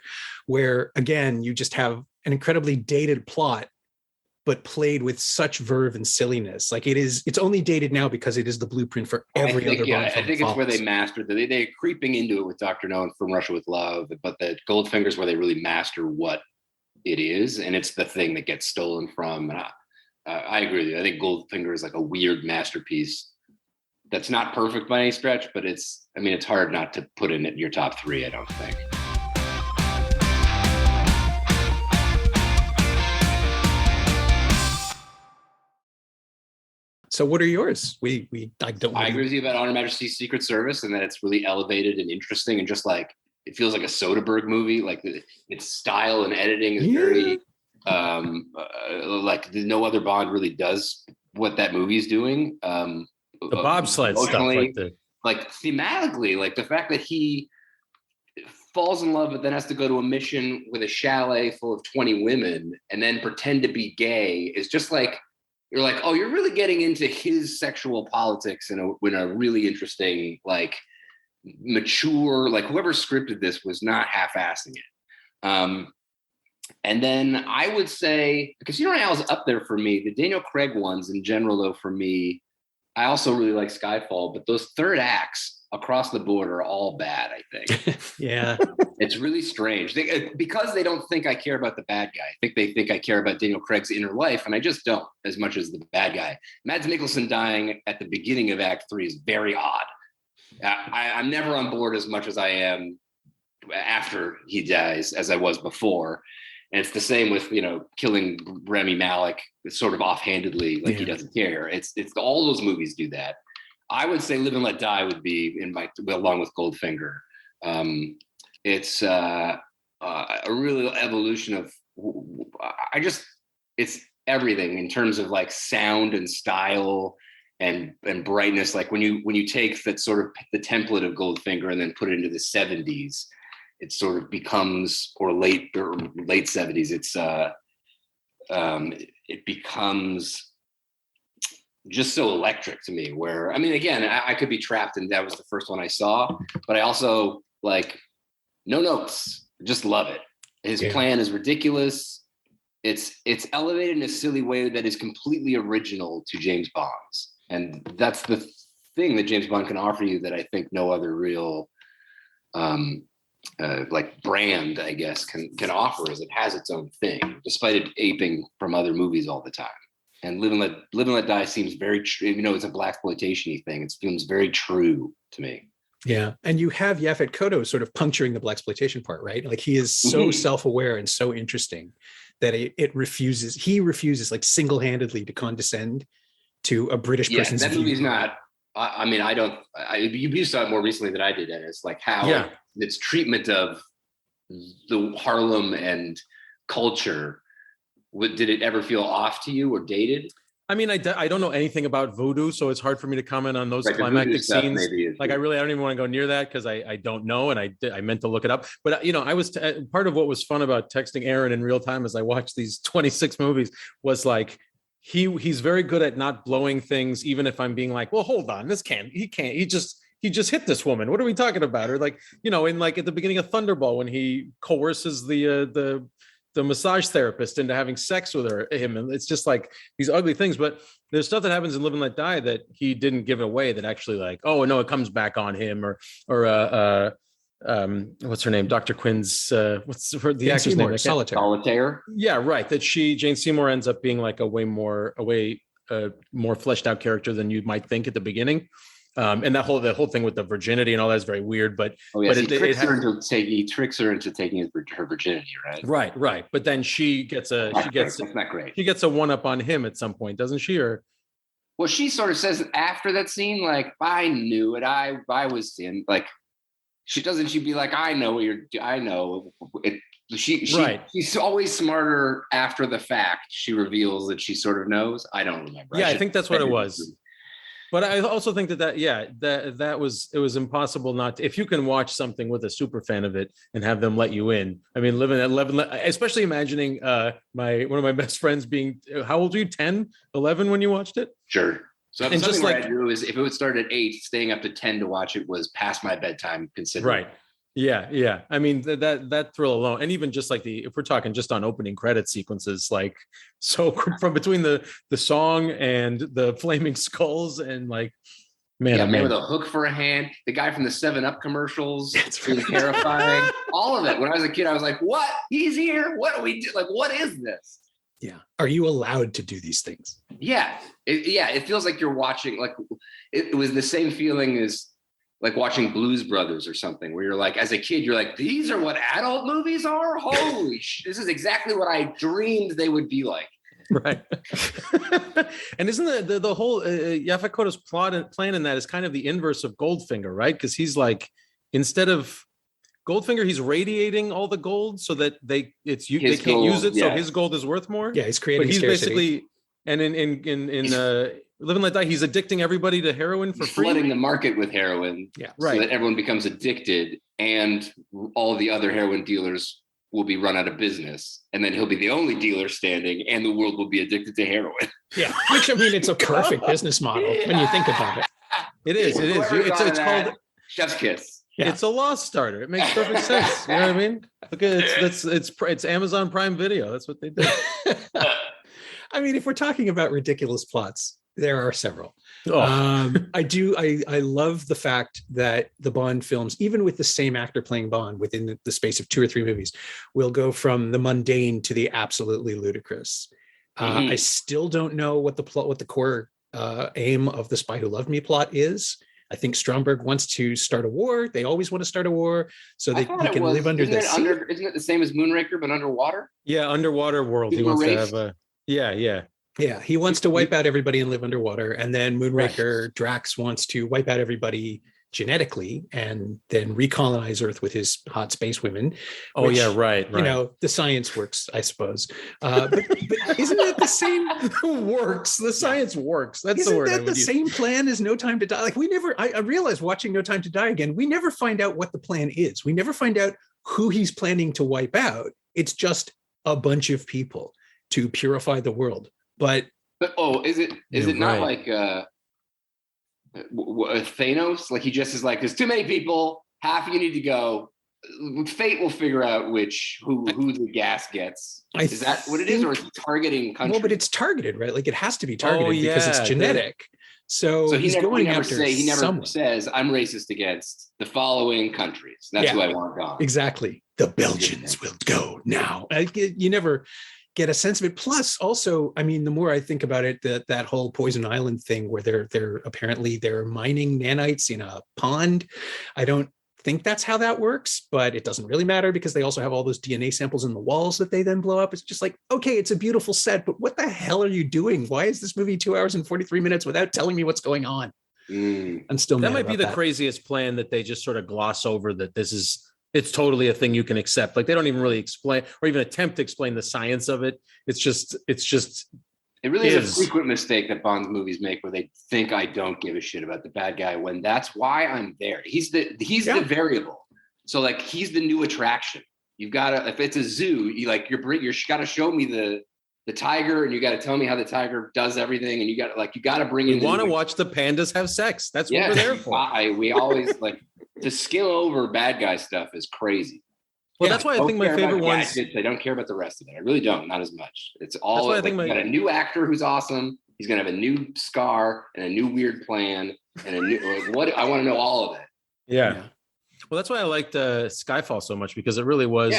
[SPEAKER 1] where again, you just have an incredibly dated plot, but played with such verve and silliness. Like it's only dated now because it is the blueprint for every other Bond film.
[SPEAKER 3] I think it's where they mastered they're creeping into it with Dr. No and From Russia with Love, but the Goldfinger's where they really master what it is, and it's the thing that gets stolen from. And I agree with you. I think Goldfinger is like a weird masterpiece that's not perfect by any stretch, but it's hard not to put in your top three, I don't think.
[SPEAKER 1] So what are yours? I
[SPEAKER 3] agree with you about On Her Majesty's Secret Service, and that it's really elevated and interesting, and just like it feels like a Soderbergh movie. Like its style and editing is very like no other Bond really does what that movie's doing.
[SPEAKER 2] The bobsled stuff,
[SPEAKER 3] like thematically, like the fact that he falls in love but then has to go to a mission with a chalet full of 20 women and then pretend to be gay is just like, you're like, oh, you're really getting into his sexual politics in a really interesting, like mature, like whoever scripted this was not half-assing it. And then I would say Casino Royale is up there for me. The Daniel Craig ones in general, though, for me, I also really like Skyfall, but those third acts across the board are all bad, I think.
[SPEAKER 1] Yeah.
[SPEAKER 3] It's really strange. Because they don't think I care about the bad guy. I think they think I care about Daniel Craig's inner life, and I just don't as much as the bad guy. Mads Mikkelsen dying at the beginning of Act 3 is very odd. I'm never on board as much as I am after he dies as I was before. And it's the same with, killing Rami Malek sort of offhandedly, like he doesn't care. It's all those movies do that. I would say Live and Let Die would be along with Goldfinger. It's a real evolution of, it's everything in terms of like sound and style and brightness. Like when you take that sort of the template of Goldfinger and then put it into the 70s, it sort of becomes, or late 70s, it becomes just so electric to me, where, I mean, again, I could be trapped, and that was the first one I saw, but I also like no notes, just love it. His plan is ridiculous. It's elevated in a silly way that is completely original to James Bond's. And that's the thing that James Bond can offer you that I think no other real like brand, I guess, can offer, is it has its own thing, despite it aping from other movies all the time. And Live and Let Die seems very true. You know, it's a blaxploitation-y thing. It seems very true to me.
[SPEAKER 1] Yeah. And you have Yaphet Kotto sort of puncturing the blaxploitation part, right? Like, he is so self-aware and so interesting that he refuses like single-handedly to condescend to a British person's
[SPEAKER 3] that movie's not, I mean, you saw it more recently than I did, Ennis, like how its treatment of the Harlem and culture, did it ever feel off to you or dated?
[SPEAKER 2] I mean, I don't know anything about voodoo, so it's hard for me to comment on those climactic scenes. Like, I don't even want to go near that, because I don't know, and I meant to look it up. But you know, I was part of what was fun about texting Aaron in real time as I watched these 26 movies was like, he's very good at not blowing things, even if I'm being like, well, hold on, he just hit this woman. What are we talking about? Or like, you know, in like at the beginning of Thunderball, when he coerces the massage therapist into having sex with him, and it's just like these ugly things. But there's stuff that happens in Live and Let Die that he didn't give away, that actually, like, oh no, it comes back on him, or what's her name, Dr. Quinn's what's the actor's name?
[SPEAKER 3] Solitaire.
[SPEAKER 2] Yeah, right. That Jane Seymour ends up being like a way more fleshed out character than you might think at the beginning. And the whole thing with the virginity and all that is very weird, but
[SPEAKER 3] he tricks her into taking her virginity, right?
[SPEAKER 2] Right. But then she gets a 1-up on him at some point, doesn't she? Or
[SPEAKER 3] well, she sort of says after that scene, like, I knew it. I was in, like, she'd be like, I know what I know it. She's always smarter after the fact. She reveals that she sort of knows. I don't remember.
[SPEAKER 2] Yeah, I think that's what it was. But I also think that was impossible not to, if you can watch something with a super fan of it and have them let you in. I mean, especially imagining one of my best friends being, how old are you? 10, 11 when you watched it?
[SPEAKER 3] Sure. So and just like I do is, if it would start at 8, staying up to 10 to watch it was past my bedtime, considering.
[SPEAKER 2] Right. Yeah. I mean, that thrill alone, and even just like if we're talking just on opening credit sequences, like, so from between the song and the flaming skulls, and like, man,
[SPEAKER 3] with a hook for a hand, the guy from the 7-Up commercials, it's really terrifying. All of it. When I was a kid, I was like, what? He's here? What do we do? Like, what is this?
[SPEAKER 1] Yeah. Are you allowed to do these things?
[SPEAKER 3] Yeah. It feels like you're watching, like, it was the same feeling as like watching Blues Brothers or something, where you're like, as a kid, you're like, these are what adult movies are? Holy this is exactly what I dreamed they would be like.
[SPEAKER 2] Right. And isn't the whole Yaphet Kotto's plan in that is kind of the inverse of Goldfinger, right? Because he's like, instead of Goldfinger, he's radiating all the gold so that they can't use it, so his gold is worth more.
[SPEAKER 1] Yeah, he's creating.
[SPEAKER 2] But he's
[SPEAKER 1] scarcity.
[SPEAKER 2] Basically, and in Live and Let Die, he's addicting everybody to heroin for free.
[SPEAKER 3] Flooding the market with heroin, so that everyone becomes addicted, and all the other heroin dealers will be run out of business, and then he'll be the only dealer standing, and the world will be addicted to heroin.
[SPEAKER 1] Yeah, which, I mean, it's a perfect business model when you think about it.
[SPEAKER 2] It is. It's called
[SPEAKER 3] Chef's Kiss.
[SPEAKER 2] Yeah. It's a loss starter. It makes perfect sense. You know what I mean? Look at it's Amazon Prime Video. That's what they did.
[SPEAKER 1] I mean, if we're talking about ridiculous plots, there are several. I love the fact that the Bond films, even with the same actor playing Bond within the space of 2 or 3 movies, will go from the mundane to the absolutely ludicrous. I still don't know what the core aim of the Spy Who Loved Me plot is. I think Stromberg wants to start a war. They always want to start a war so that he can live under the sea.
[SPEAKER 3] Isn't it the same as Moonraker, but underwater?
[SPEAKER 2] Yeah, underwater world. He wants to have a... Yeah, he wants to wipe out everybody and live underwater. And then Moonraker, Drax wants to wipe out everybody genetically and then recolonize Earth with his hot space women. Right.
[SPEAKER 1] You know, the science works, I suppose. But isn't that the same?
[SPEAKER 2] Works. The science works. That's the word.
[SPEAKER 1] Isn't that the same plan as No Time to Die? Like, I realized watching No Time to Die again, we never find out what the plan is. We never find out who he's planning to wipe out. It's just a bunch of people to purify the world. But
[SPEAKER 3] is it not like Thanos? Like he just is like, there's too many people, half you need to go. Fate will figure out who the gas gets. Is that what it is, or is it targeting countries?
[SPEAKER 1] Well, but it's targeted, right? Like it has to be targeted because it's genetic. So
[SPEAKER 3] he never
[SPEAKER 1] someone.
[SPEAKER 3] says, I'm racist against the following countries. That's who I want gone.
[SPEAKER 1] Exactly. The Belgians will go now. You never get a sense of it. Plus, also, I mean, the more I think about it, that whole Poison Island thing where they're apparently mining nanites in a pond. I don't think that's how that works, but it doesn't really matter because they also have all those DNA samples in the walls that they then blow up. It's just like, okay, it's a beautiful set, but what the hell are you doing? Why is this movie 2 hours and 43 minutes without telling me what's going on? I'm still
[SPEAKER 2] that might be the craziest plan that they just sort of gloss over, that it's totally a thing you can accept. Like they don't even really explain or even attempt to explain the science of it. It's just
[SPEAKER 3] it really is a frequent mistake that Bond's movies make where they think I don't give a shit about the bad guy when that's why I'm there. He's the variable. So like he's the new attraction. You've got to, if it's a zoo, you got to show me the tiger and you got to tell me how the tiger does everything. And you got to bring in.
[SPEAKER 2] We want to watch the pandas have sex. That's what we're there for.
[SPEAKER 3] We always like to skill over bad guy stuff is crazy.
[SPEAKER 2] Well, that's why I think my favorite ones.
[SPEAKER 3] I don't care about the rest of it. I really don't. Not as much. It's all. That's why I think got a new actor who's awesome. He's gonna have a new scar and a new weird plan and a new what. I want to know all of it.
[SPEAKER 2] Yeah. Well, that's why I liked Skyfall so much because it really was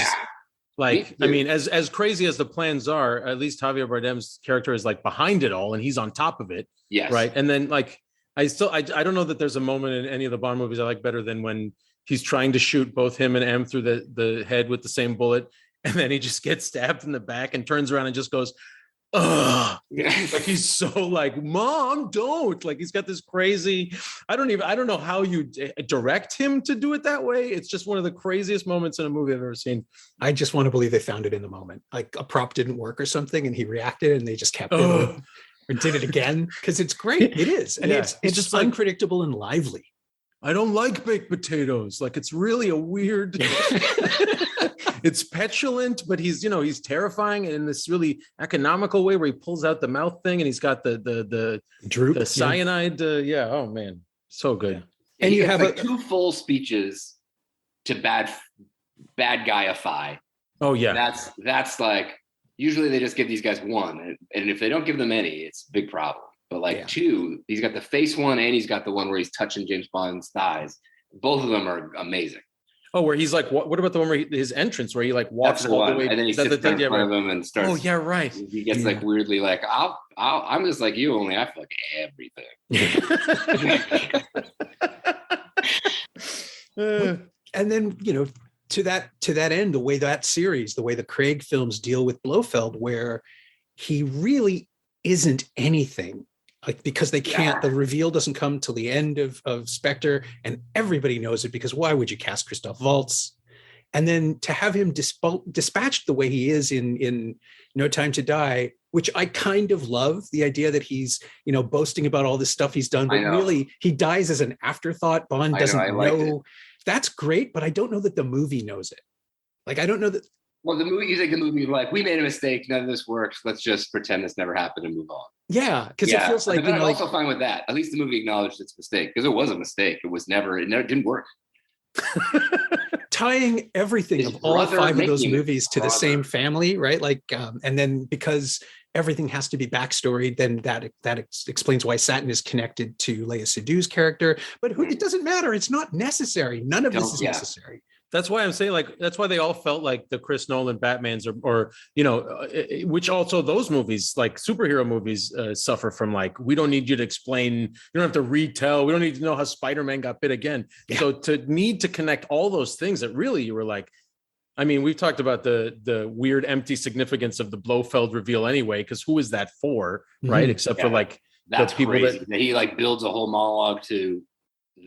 [SPEAKER 2] like. I mean, as crazy as the plans are, at least Javier Bardem's character is like behind it all and he's on top of it.
[SPEAKER 3] Yes.
[SPEAKER 2] Right. And then like I don't know that there's a moment in any of the Bond movies I like better than when he's trying to shoot both him and M through the head with the same bullet. And then he just gets stabbed in the back and turns around and just goes, ugh. Like he's so like, Mom, don't. Like he's got this crazy, I don't know how you direct him to do it that way. It's just one of the craziest moments in a movie I've ever seen.
[SPEAKER 1] I just want to believe they found it in the moment. Like a prop didn't work or something and he reacted and they just kept it or did it again. Because it's great. It is. And it's just unpredictable and lively.
[SPEAKER 2] I don't like baked potatoes. Like it's really a weird, it's petulant, but he's terrifying in this really economical way where he pulls out the mouth thing and he's got the
[SPEAKER 1] droop,
[SPEAKER 2] the cyanide. Oh man, so good.
[SPEAKER 3] Yeah. And you have like 2 full speeches to bad guyify.
[SPEAKER 2] Oh yeah.
[SPEAKER 3] That's like, usually they just give these guys 1. And if they don't give them any, it's a big problem. But 2, he's got the face one and he's got the one where he's touching James Bond's thighs. Both of them are amazing.
[SPEAKER 2] Oh, where he's like, what about the one where his entrance where he like walks all the way
[SPEAKER 3] and then he sits in front of them and starts.
[SPEAKER 2] Oh yeah, right.
[SPEAKER 3] He gets like weirdly like, I'm just like you, only I feel like everything.
[SPEAKER 1] And then to that end, the way the Craig films deal with Blofeld, where he really isn't anything. Like because they can't, the reveal doesn't come till the end of Spectre, and everybody knows it because why would you cast Christoph Waltz? And then to have him dispatched the way he is in No Time to Die, which I kind of love, the idea that he's boasting about all this stuff he's done, but really he dies as an afterthought. Bond doesn't know. That's great, but I don't know that the movie knows it. Like I don't know that.
[SPEAKER 3] Well, the movie like, we made a mistake, none of this works. Let's just pretend this never happened and move on.
[SPEAKER 1] Yeah, because it feels like
[SPEAKER 3] I'm also fine with that. At least the movie acknowledged its mistake because it was a mistake. It never didn't work.
[SPEAKER 1] Tying everything of all 5 of those movies to the same family, right? Like, and then because everything has to be backstory, then that explains why Satin is connected to Léa Seydoux's character. But it doesn't matter. It's not necessary. None of this is necessary.
[SPEAKER 2] That's why I'm saying, like, that's why they all felt like the Chris Nolan Batmans or which also those movies, like superhero movies, suffer from, like, we don't need you to explain, you don't have to retell, we don't need to know how Spider-Man got bit again. Yeah. So to need to connect all those things that really you were like, I mean, we've talked about the weird empty significance of the Blofeld reveal anyway, because who is that for, right? Except for like
[SPEAKER 3] that's people crazy. That he like builds a whole monologue to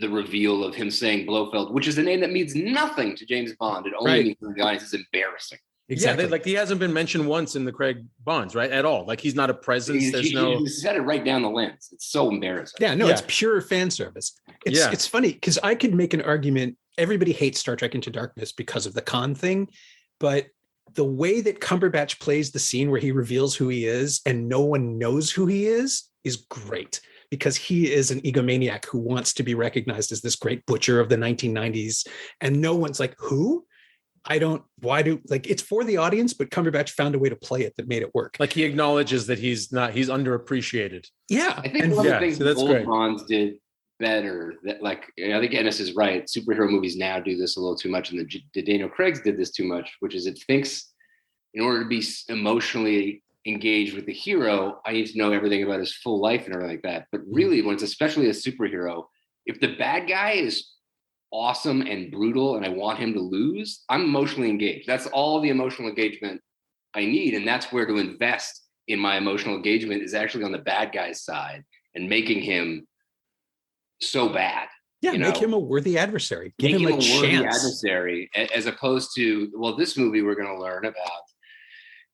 [SPEAKER 3] the reveal of him saying Blofeld, which is a name that means nothing to James Bond. It only means to the audience. Is embarrassing.
[SPEAKER 2] Exactly. Yeah, like he hasn't been mentioned once in the Craig Bonds, right? At all. Like he's not a presence.
[SPEAKER 3] He said it right down the lens. It's so embarrassing.
[SPEAKER 1] Yeah, no, it's pure fan service. It's funny because I could make an argument everybody hates Star Trek Into Darkness because of the Khan thing, but the way that Cumberbatch plays the scene where he reveals who he is and no one knows who he is great, because he is an egomaniac who wants to be recognized as this great butcher of the 1990s. And no one's like, who? It's for the audience, but Cumberbatch found a way to play it that made it work.
[SPEAKER 2] Like, he acknowledges that he's underappreciated.
[SPEAKER 1] Yeah.
[SPEAKER 3] I think one of the things the old Bonds did better, that I think Ennis is right. Superhero movies now do this a little too much, and the Daniel Craig's did this too much, which is it thinks in order to be emotionally engaged with the hero, I need to know everything about his full life and everything like that. But really, when it's especially a superhero, if the bad guy is awesome and brutal and I want him to lose, I'm emotionally engaged. That's all the emotional engagement I need. And that's where to invest in my emotional engagement is actually on the bad guy's side and making him so bad.
[SPEAKER 1] Yeah, make him a worthy adversary. Give him a chance. Worthy
[SPEAKER 3] adversary, as opposed to, well, this movie we're going to learn about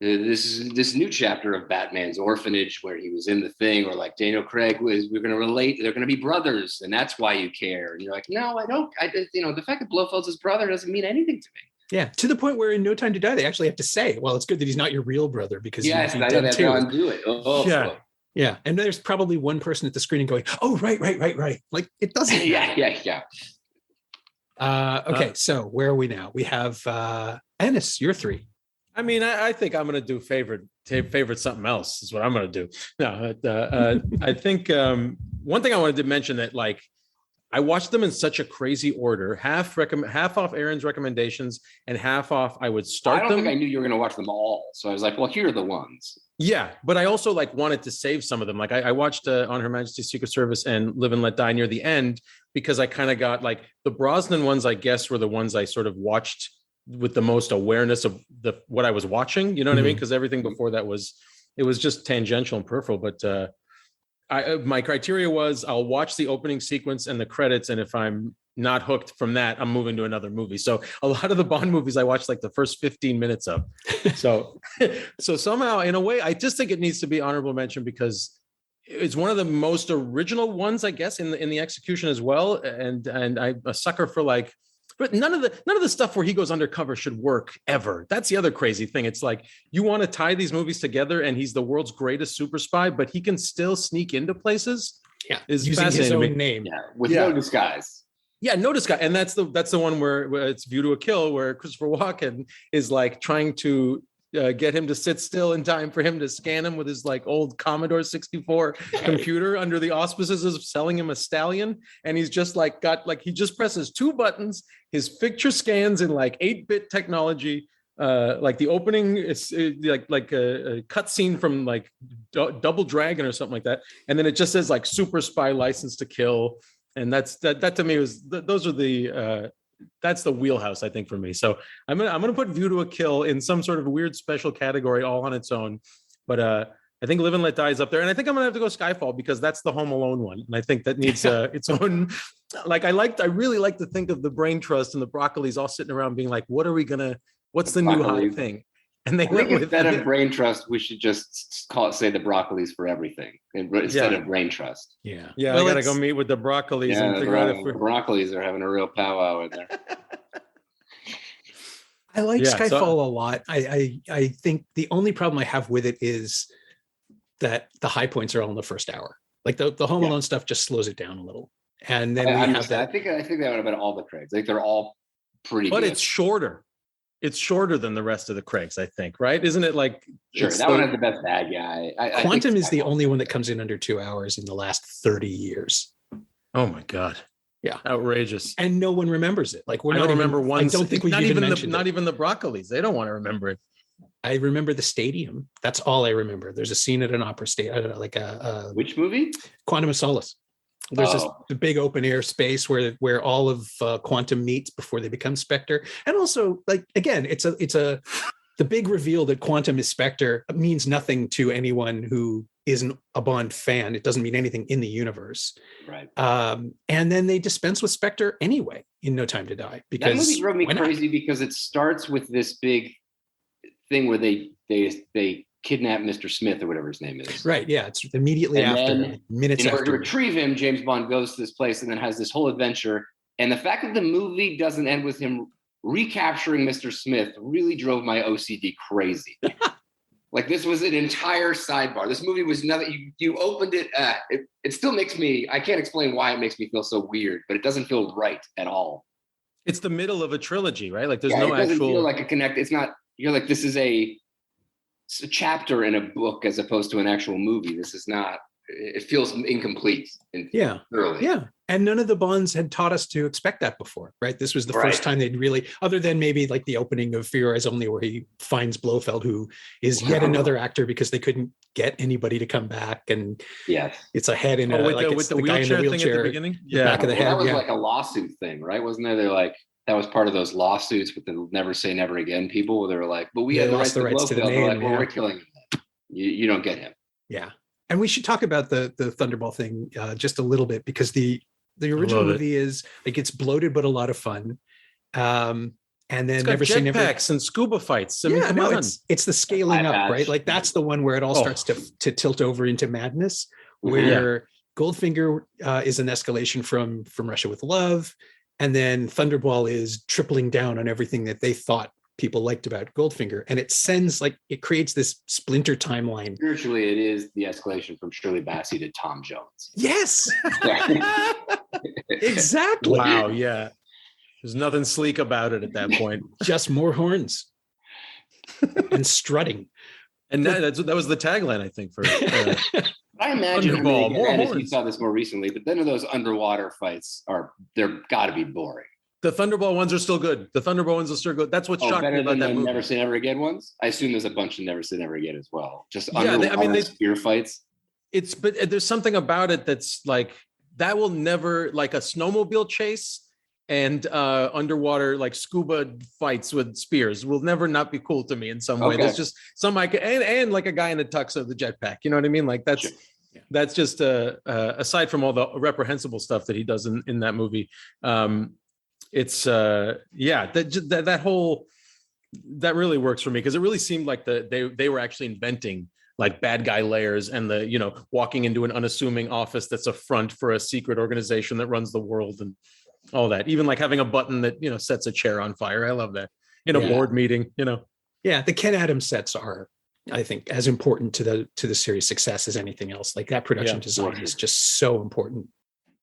[SPEAKER 3] this new chapter of Batman's orphanage where he was in the thing, or like Daniel Craig we're going to relate, they're going to be brothers, and that's why you care. And you're like, no, I don't. The fact that Blofeld's his brother doesn't mean anything to me.
[SPEAKER 1] Yeah, to the point where in No Time to Die, they actually have to say, well, it's good that he's not your real brother, because
[SPEAKER 3] yes, I know to undo it.
[SPEAKER 1] Yeah. Yeah, and there's probably one person at the screen going, "Oh, right." Like, it doesn't.
[SPEAKER 3] yeah.
[SPEAKER 1] Okay, so where are we now? We have Ennis. You're 3.
[SPEAKER 2] I mean, I think I'm going to do favorite something else is what I'm going to do. No, I think one thing I wanted to mention that, like, I watched them in such a crazy order, half off Aaron's recommendations and half off I would start them.
[SPEAKER 3] I don't think I knew you were going to watch them all. So I was like, well, here are the ones.
[SPEAKER 2] Yeah, but I also wanted to save some of them. Like, I watched On Her Majesty's Secret Service and Live and Let Die near the end, because I kind of got, like, the Brosnan ones, I guess, were the ones I sort of watched with the most awareness of what I was watching. You know what I mean? Because everything before that was just tangential and peripheral. But my criteria was I'll watch the opening sequence and the credits, and if I'm not hooked from that, I'm moving to another movie. So a lot of the Bond movies I watched like the first 15 minutes of. So somehow, in a way, I just think it needs to be honorable mention because it's one of the most original ones, I guess, in the execution as well. And I'm a sucker for, like, but none of the stuff where he goes undercover should work ever. That's the other crazy thing. It's like, you want to tie these movies together and he's the world's greatest super spy, but he can still sneak into places.
[SPEAKER 1] Yeah, using his own name.
[SPEAKER 3] Yeah, with no disguise.
[SPEAKER 2] Yeah, no disguise. And that's the one where it's View to a Kill, where Christopher Walken is like trying to get him to sit still in time for him to scan him with his like old Commodore 64 computer under the auspices of selling him a stallion. And he's just like he just presses 2 buttons. His picture scans in like 8-bit technology. Like the opening is like a cutscene from like Double Dragon or something like that. And then it just says like Super Spy License to Kill. And that to me was those are the that's the wheelhouse, I think, for me. So I'm gonna put View to a Kill in some sort of weird special category all on its own. But I think Live and Let Die is up there, and I think I'm gonna have to go Skyfall because that's the Home Alone one, and I think that needs its own. Like I really like to think of the Brain Trust and the Broccolis all sitting around being like, what's the new hot thing? And they went with
[SPEAKER 3] instead of Brain Trust, we should just say the Broccolis for everything instead of Brain Trust.
[SPEAKER 2] Yeah. Well, I gotta go meet with the Broccolis and figure out if
[SPEAKER 3] the Broccolis are having a real powwow in there.
[SPEAKER 1] I like Skyfall a lot. I think the only problem I have with it is that the high points are all in the first hour. Like the Home Alone stuff just slows it down a little, and then we have that.
[SPEAKER 3] I think that would have been all the Craigs. Like they're all pretty.
[SPEAKER 2] But
[SPEAKER 3] good.
[SPEAKER 2] It's shorter. It's shorter than the rest of the Craigs, I think, right? Isn't it like...
[SPEAKER 3] Sure, that one has the best bad guy.
[SPEAKER 1] Quantum is the only one that comes in under 2 hours in the last 30 years.
[SPEAKER 2] Oh my God.
[SPEAKER 1] Yeah.
[SPEAKER 2] Outrageous.
[SPEAKER 1] And no one remembers it. Like
[SPEAKER 2] I don't remember one.
[SPEAKER 1] I don't think we've even mentioned
[SPEAKER 2] not even the Broccolis. They don't want to remember it.
[SPEAKER 1] I remember the stadium. That's all I remember. There's a scene at an opera state. I don't know, like
[SPEAKER 3] which movie?
[SPEAKER 1] Quantum of Solace. There's this big open air space where all of Quantum meets before they become Spectre. And also, like, again, it's the big reveal that Quantum is Spectre means nothing to anyone who isn't a Bond fan. It doesn't mean anything in the universe.
[SPEAKER 3] Right.
[SPEAKER 1] And then they dispense with Spectre anyway in No Time to Die. Because
[SPEAKER 3] that movie drove me crazy because it starts with this big thing where they kidnap Mr. Smith or whatever his name is.
[SPEAKER 1] Right. Yeah. It's immediately after, minutes
[SPEAKER 3] in order
[SPEAKER 1] after.
[SPEAKER 3] to retrieve him, James Bond goes to this place and then has this whole adventure. And the fact that the movie doesn't end with him recapturing Mr. Smith really drove my OCD crazy. Like, this was an entire sidebar. This movie was nothing. You opened it, it still makes me, I can't explain why it makes me feel so weird, but it doesn't feel right at all.
[SPEAKER 2] It's the middle of a trilogy, right? Like, there's
[SPEAKER 3] It
[SPEAKER 2] no
[SPEAKER 3] doesn't
[SPEAKER 2] actual
[SPEAKER 3] feel like a connect. It's not, you're like, this is a chapter in a book as opposed to an actual movie. This is not, it feels incomplete. Early.
[SPEAKER 1] Yeah. And none of the Bonds had taught us to expect that before, right? This was the first time they'd really, other than maybe like the opening of Fear Eyes Only, where he finds Blofeld, who is yet another actor because they couldn't get anybody to come back. And it's a head in
[SPEAKER 2] with the
[SPEAKER 1] guy in the
[SPEAKER 2] wheelchair thing at the
[SPEAKER 1] wheelchair,
[SPEAKER 2] beginning.
[SPEAKER 1] Back of the head.
[SPEAKER 3] That was like a lawsuit thing, right? Wasn't there? They're like, that was part of those lawsuits with the Never Say Never Again people, where they were like, but we had the rights to the name. Like, well, we're killing him. You don't get him.
[SPEAKER 1] Yeah. And we should talk about the Thunderball thing just a little bit, because the original movie is like, it's bloated but a lot of fun. And then Never Say Never.
[SPEAKER 2] Jetpacks and scuba fights. I mean, come on.
[SPEAKER 1] It's the scaling up, right? Like, that's the one where it all starts to tilt over into madness, where Goldfinger is an escalation from Russia with Love, and then Thunderball is tripling down on everything that they thought people liked about Goldfinger, and it creates this splinter timeline.
[SPEAKER 3] Spiritually, it is the escalation from Shirley Bassey to Tom Jones.
[SPEAKER 1] Yes. Exactly.
[SPEAKER 2] Wow. Yeah. There's nothing sleek about it at that point.
[SPEAKER 1] Just more horns and strutting.
[SPEAKER 2] And that was the tagline, I think, for
[SPEAKER 3] I imagine
[SPEAKER 2] Thunderball, more
[SPEAKER 3] Ennis,
[SPEAKER 2] horns.
[SPEAKER 3] you saw this more recently, but then those underwater fights they're got to be boring.
[SPEAKER 2] The Thunderball ones are still good. The Thunderball ones are still good. That's what shocked me about that movie.
[SPEAKER 3] Never Say Never Again ones. I assume there's a bunch of Never Say Never Again as well. Just underwater spear fights.
[SPEAKER 2] But there's something about it that's like, that will never, like a snowmobile chase and underwater like scuba fights with spears will never not be cool to me in some way. There's just some and like a guy in a tux of the jetpack. You know what I mean? Like, that's that's just aside from all the reprehensible stuff that he does in that movie. It's that whole, that really works for me, because it really seemed like they were actually inventing like bad guy layers and walking into an unassuming office that's a front for a secret organization that runs the world and all that. Even like having a button that sets a chair on fire. I love that in a board meeting.
[SPEAKER 1] Yeah, the Ken Adams sets are, I think, as important to the series' success as anything else. Like, that production design is just so important.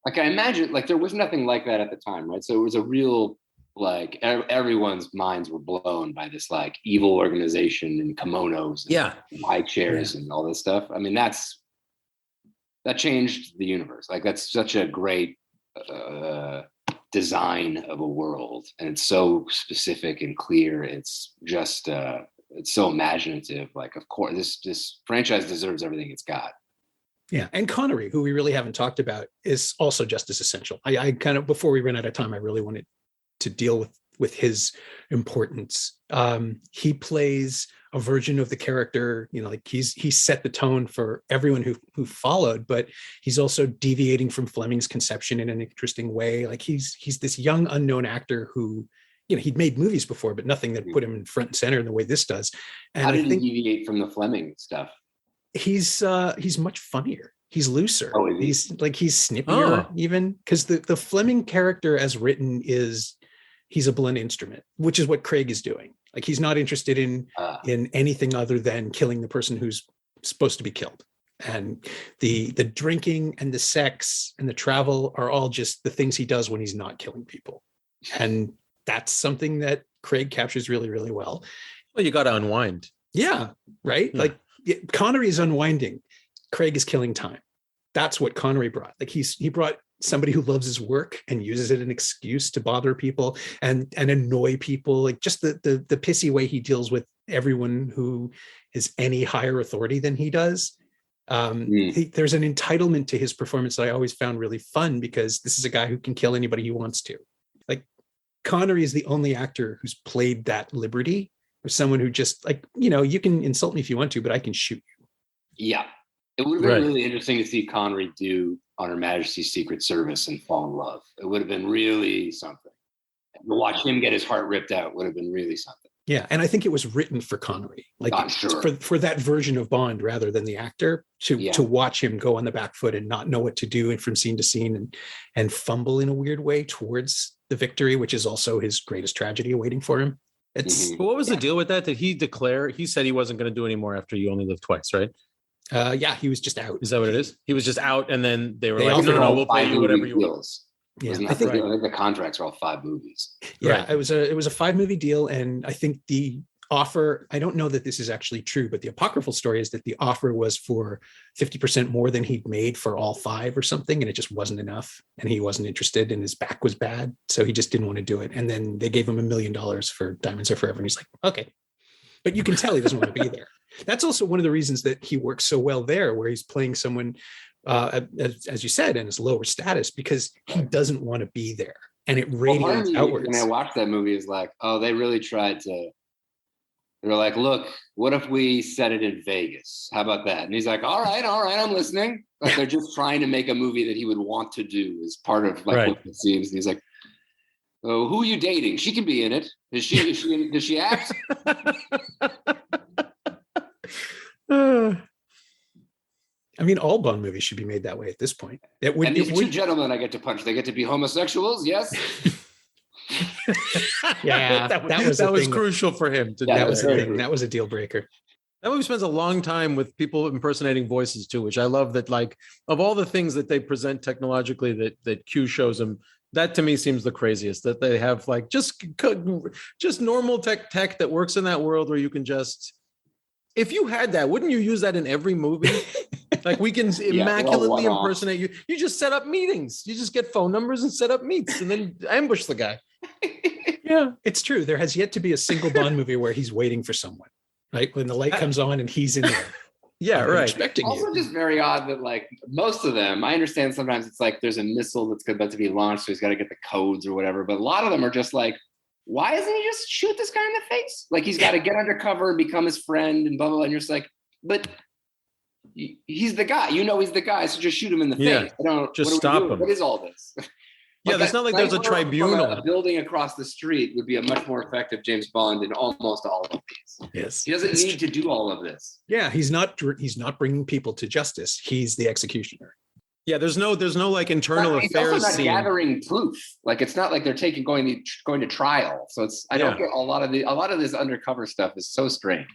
[SPEAKER 3] Like, I imagine, like, there was nothing like that at the time, right? So it was a real, like, everyone's minds were blown by this like evil organization and kimonos and high chairs and all this stuff. I mean, that changed the universe. Like, that's such a great design of a world, and it's so specific and clear. It's just it's so imaginative. Like, of course, this franchise deserves everything it's got.
[SPEAKER 1] Yeah, and Connery, who we really haven't talked about, is also just as essential. I kind of, before we run out of time, I really wanted to deal with his importance. He plays a version of the character, like he set the tone for everyone who followed, but he's also deviating from Fleming's conception in an interesting way. Like, he's this young unknown actor who, he'd made movies before, but nothing that put him in front and center in the way this does. And
[SPEAKER 3] how did he deviate from the Fleming stuff? He's
[SPEAKER 1] much funnier. He's looser.
[SPEAKER 3] Oh,
[SPEAKER 1] he's snippier even, because the Fleming character as written he's a blunt instrument, which is what Craig is doing. Like, he's not interested in anything other than killing the person who's supposed to be killed. And the drinking and the sex and the travel are all just the things he does when he's not killing people. And that's something that Craig captures really, really well.
[SPEAKER 2] Well, you got to unwind.
[SPEAKER 1] Yeah. Right. Yeah. Like, Connery is unwinding. Craig is killing time. That's what Connery brought. Like, he brought somebody who loves his work and uses it as an excuse to bother people and annoy people. Like, just the pissy way he deals with everyone who is any higher authority than he does. There's an entitlement to his performance that I always found really fun, because this is a guy who can kill anybody he wants to. Like, Connery is the only actor who's played that liberty, or someone who just, like, you can insult me if you want to, but I can shoot you.
[SPEAKER 3] Yeah. It would have been really interesting to see Connery do On Her Majesty's Secret Service and fall in love. It would have been really something. To watch him get his heart ripped out would have been really something.
[SPEAKER 1] Yeah, and I think it was written for Connery, like for that version of Bond rather than the actor to watch him go on the back foot and not know what to do and from scene to scene and fumble in a weird way towards the victory, which is also his greatest tragedy waiting for him. It's
[SPEAKER 2] what was the deal with that? Did he declare? He said he wasn't going to do anymore after You Only Live Twice, right?
[SPEAKER 1] Yeah, he was just out.
[SPEAKER 2] Is that what it is? He was just out, and then they were like, "No, we'll pay you whatever you want."
[SPEAKER 3] Yeah, I think the contracts are all 5 movies.
[SPEAKER 1] Yeah, right. It was a 5-movie deal, and I think the offer, I don't know that this is actually true, but the apocryphal story is that the offer was for 50% more than he'd made for all 5 or something, and it just wasn't enough, and he wasn't interested, and his back was bad, so he just didn't want to do it. And then they gave him $1 million for Diamonds Are Forever, and he's like, okay. But you can tell he doesn't want to be there. That's also one of the reasons that he works so well there, where he's playing someone, as you said, in his lower status, because he doesn't want to be there, and it radiates outwards.
[SPEAKER 3] When I watched that movie, is like, oh, they really tried to. They were like, look, what if we set it in Vegas? How about that? And he's like, all right, I'm listening. Like they're just trying to make a movie that he would want to do as part of like what it seems. And he's like, oh, who are you dating? She can be in it. Does she act?
[SPEAKER 1] I mean, all Bond movies should be made that way at this point.
[SPEAKER 3] And these 2 gentlemen I get to punch, they get to be homosexuals, yes?
[SPEAKER 1] Yeah,
[SPEAKER 2] that was crucial for him.
[SPEAKER 1] That was a deal breaker.
[SPEAKER 2] That movie spends a long time with people impersonating voices too, which I love. That, like, of all the things that they present technologically that Q shows them, that to me seems the craziest. That they have like just normal tech that works in that world where you can just, if you had that, wouldn't you use that in every movie? Like we can immaculately impersonate you. You just set up meetings. You just get phone numbers and set up meets and then ambush the guy.
[SPEAKER 1] Yeah, it's true. There has yet to be a single Bond movie where he's waiting for someone, right? When the light comes on and he's in there.
[SPEAKER 2] Yeah, right.
[SPEAKER 1] Expecting
[SPEAKER 3] also, just very odd that like most of them, I understand sometimes it's like there's a missile that's about to be launched, so he's got to get the codes or whatever. But a lot of them are just like, why doesn't he just shoot this guy in the face? Like he's got to get undercover and become his friend and blah, blah, blah. And you're just like, but he's the guy. You know he's the guy, so just shoot him in the face. I don't
[SPEAKER 2] just stop him.
[SPEAKER 3] What is all this?
[SPEAKER 2] Yeah, that's not like there's a tribunal.
[SPEAKER 3] A building across the street would be a much more effective James Bond in almost all of these.
[SPEAKER 1] Yes,
[SPEAKER 3] he doesn't need to do all of this.
[SPEAKER 1] Yeah, he's not bringing people to justice. He's the executioner.
[SPEAKER 2] Yeah, there's no like internal affairs. He's also
[SPEAKER 3] not gathering proof. Like it's not like they're going to trial. So it's I don't get a lot of this undercover stuff is so strange.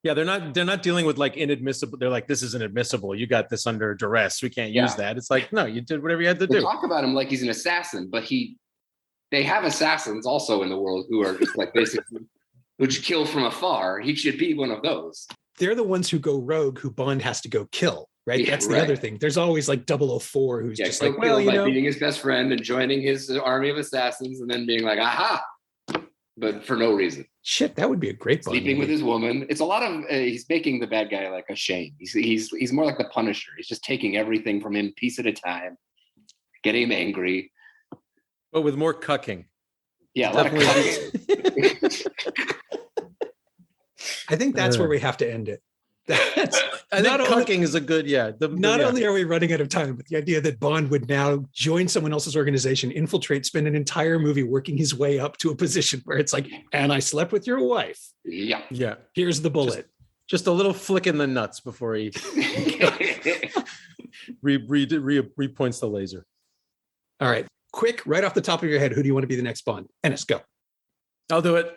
[SPEAKER 2] Yeah, they're not dealing with like inadmissible. They're like, this isn't admissible. You got this under duress. We can't use that. It's like, no, you did whatever you had to do.
[SPEAKER 3] Talk about him like he's an assassin, but they have assassins also in the world who are just like basically who kill from afar. He should be one of those.
[SPEAKER 1] They're the ones who go rogue, who Bond has to go kill, right? Yeah, that's the other thing. There's always like 004 who's just like, well,
[SPEAKER 3] beating his best friend and joining his army of assassins and then being like, aha, but for no reason.
[SPEAKER 1] Shit, that would be a great Bond
[SPEAKER 3] sleeping
[SPEAKER 1] movie.
[SPEAKER 3] With his woman. It's a lot of he's making the bad guy like ashamed. He's more like the Punisher. He's just taking everything from him piece at a time, getting him angry,
[SPEAKER 2] but with more cucking.
[SPEAKER 3] Yeah, a lot of cucking.
[SPEAKER 1] I think that's where we have to end it.
[SPEAKER 2] I think cucking is a good,
[SPEAKER 1] not only are we running out of time, but the idea that Bond would now join someone else's organization, infiltrate, spend an entire movie working his way up to a position where it's like, and I slept with your wife.
[SPEAKER 3] Yeah.
[SPEAKER 1] Here's the bullet.
[SPEAKER 2] Just a little flick in the nuts before he repoints the laser.
[SPEAKER 1] All right. Quick, right off the top of your head, who do you want to be the next Bond? Ennis, go.
[SPEAKER 2] I'll do it.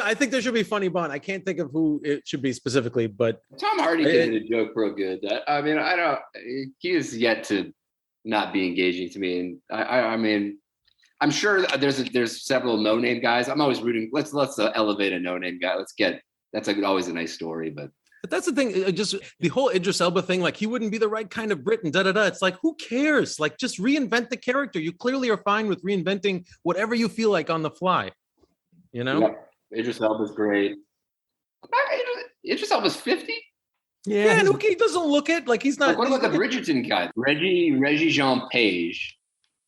[SPEAKER 2] I think there should be funny Bond. I can't think of who it should be specifically, but
[SPEAKER 3] Tom Hardy did a joke real good. I mean, I don't. He is yet to not be engaging to me, and I mean, I'm sure there's several no-name guys. I'm always rooting. Let's elevate a no-name guy. That's always a nice story, but
[SPEAKER 2] that's the thing. Just the whole Idris Elba thing, like he wouldn't be the right kind of Brit and da-da-da. It's like, who cares? Like, just reinvent the character. You clearly are fine with reinventing whatever you feel like on the fly. You know?
[SPEAKER 3] Yep. Idris Elba's great. Idris Elba's 50?
[SPEAKER 2] Yeah, and he doesn't look it. Like he's not.
[SPEAKER 3] Like, what about the Bridgerton guy? Reggie Jean Page.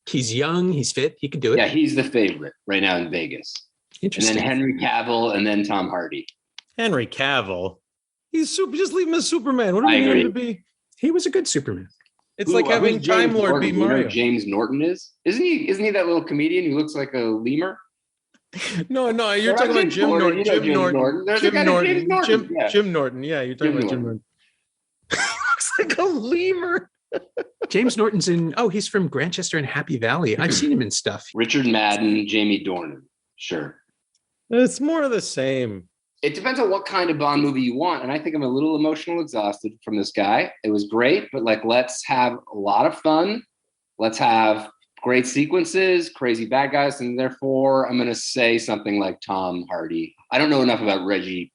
[SPEAKER 1] He's young, he's fit, he could do it.
[SPEAKER 3] Yeah, he's the favorite right now in Vegas.
[SPEAKER 1] Interesting.
[SPEAKER 3] And then Henry Cavill and then Tom Hardy.
[SPEAKER 2] Henry Cavill. He's super. Just leave him as Superman. What do we need him to be?
[SPEAKER 1] He was a good Superman.
[SPEAKER 2] It's like having Time Lord be Mario.
[SPEAKER 3] You know who James Norton is? Isn't he that little comedian who looks like a lemur?
[SPEAKER 2] No, you're talking about Jim Norton. Jim Norton. Jim Norton. Yeah, you're talking about Jim Norton. Looks like a lemur.
[SPEAKER 1] James Norton's he's from Grantchester and Happy Valley. I've seen him in stuff.
[SPEAKER 3] Richard Madden, Jamie Dornan. Sure.
[SPEAKER 2] It's more of the same.
[SPEAKER 3] It depends on what kind of Bond movie you want. And I think I'm a little emotional exhausted from this guy. It was great, but let's have a lot of fun. Let's have great sequences, crazy bad guys. And therefore, I'm going to say something like Tom Hardy. I don't know enough about Reggie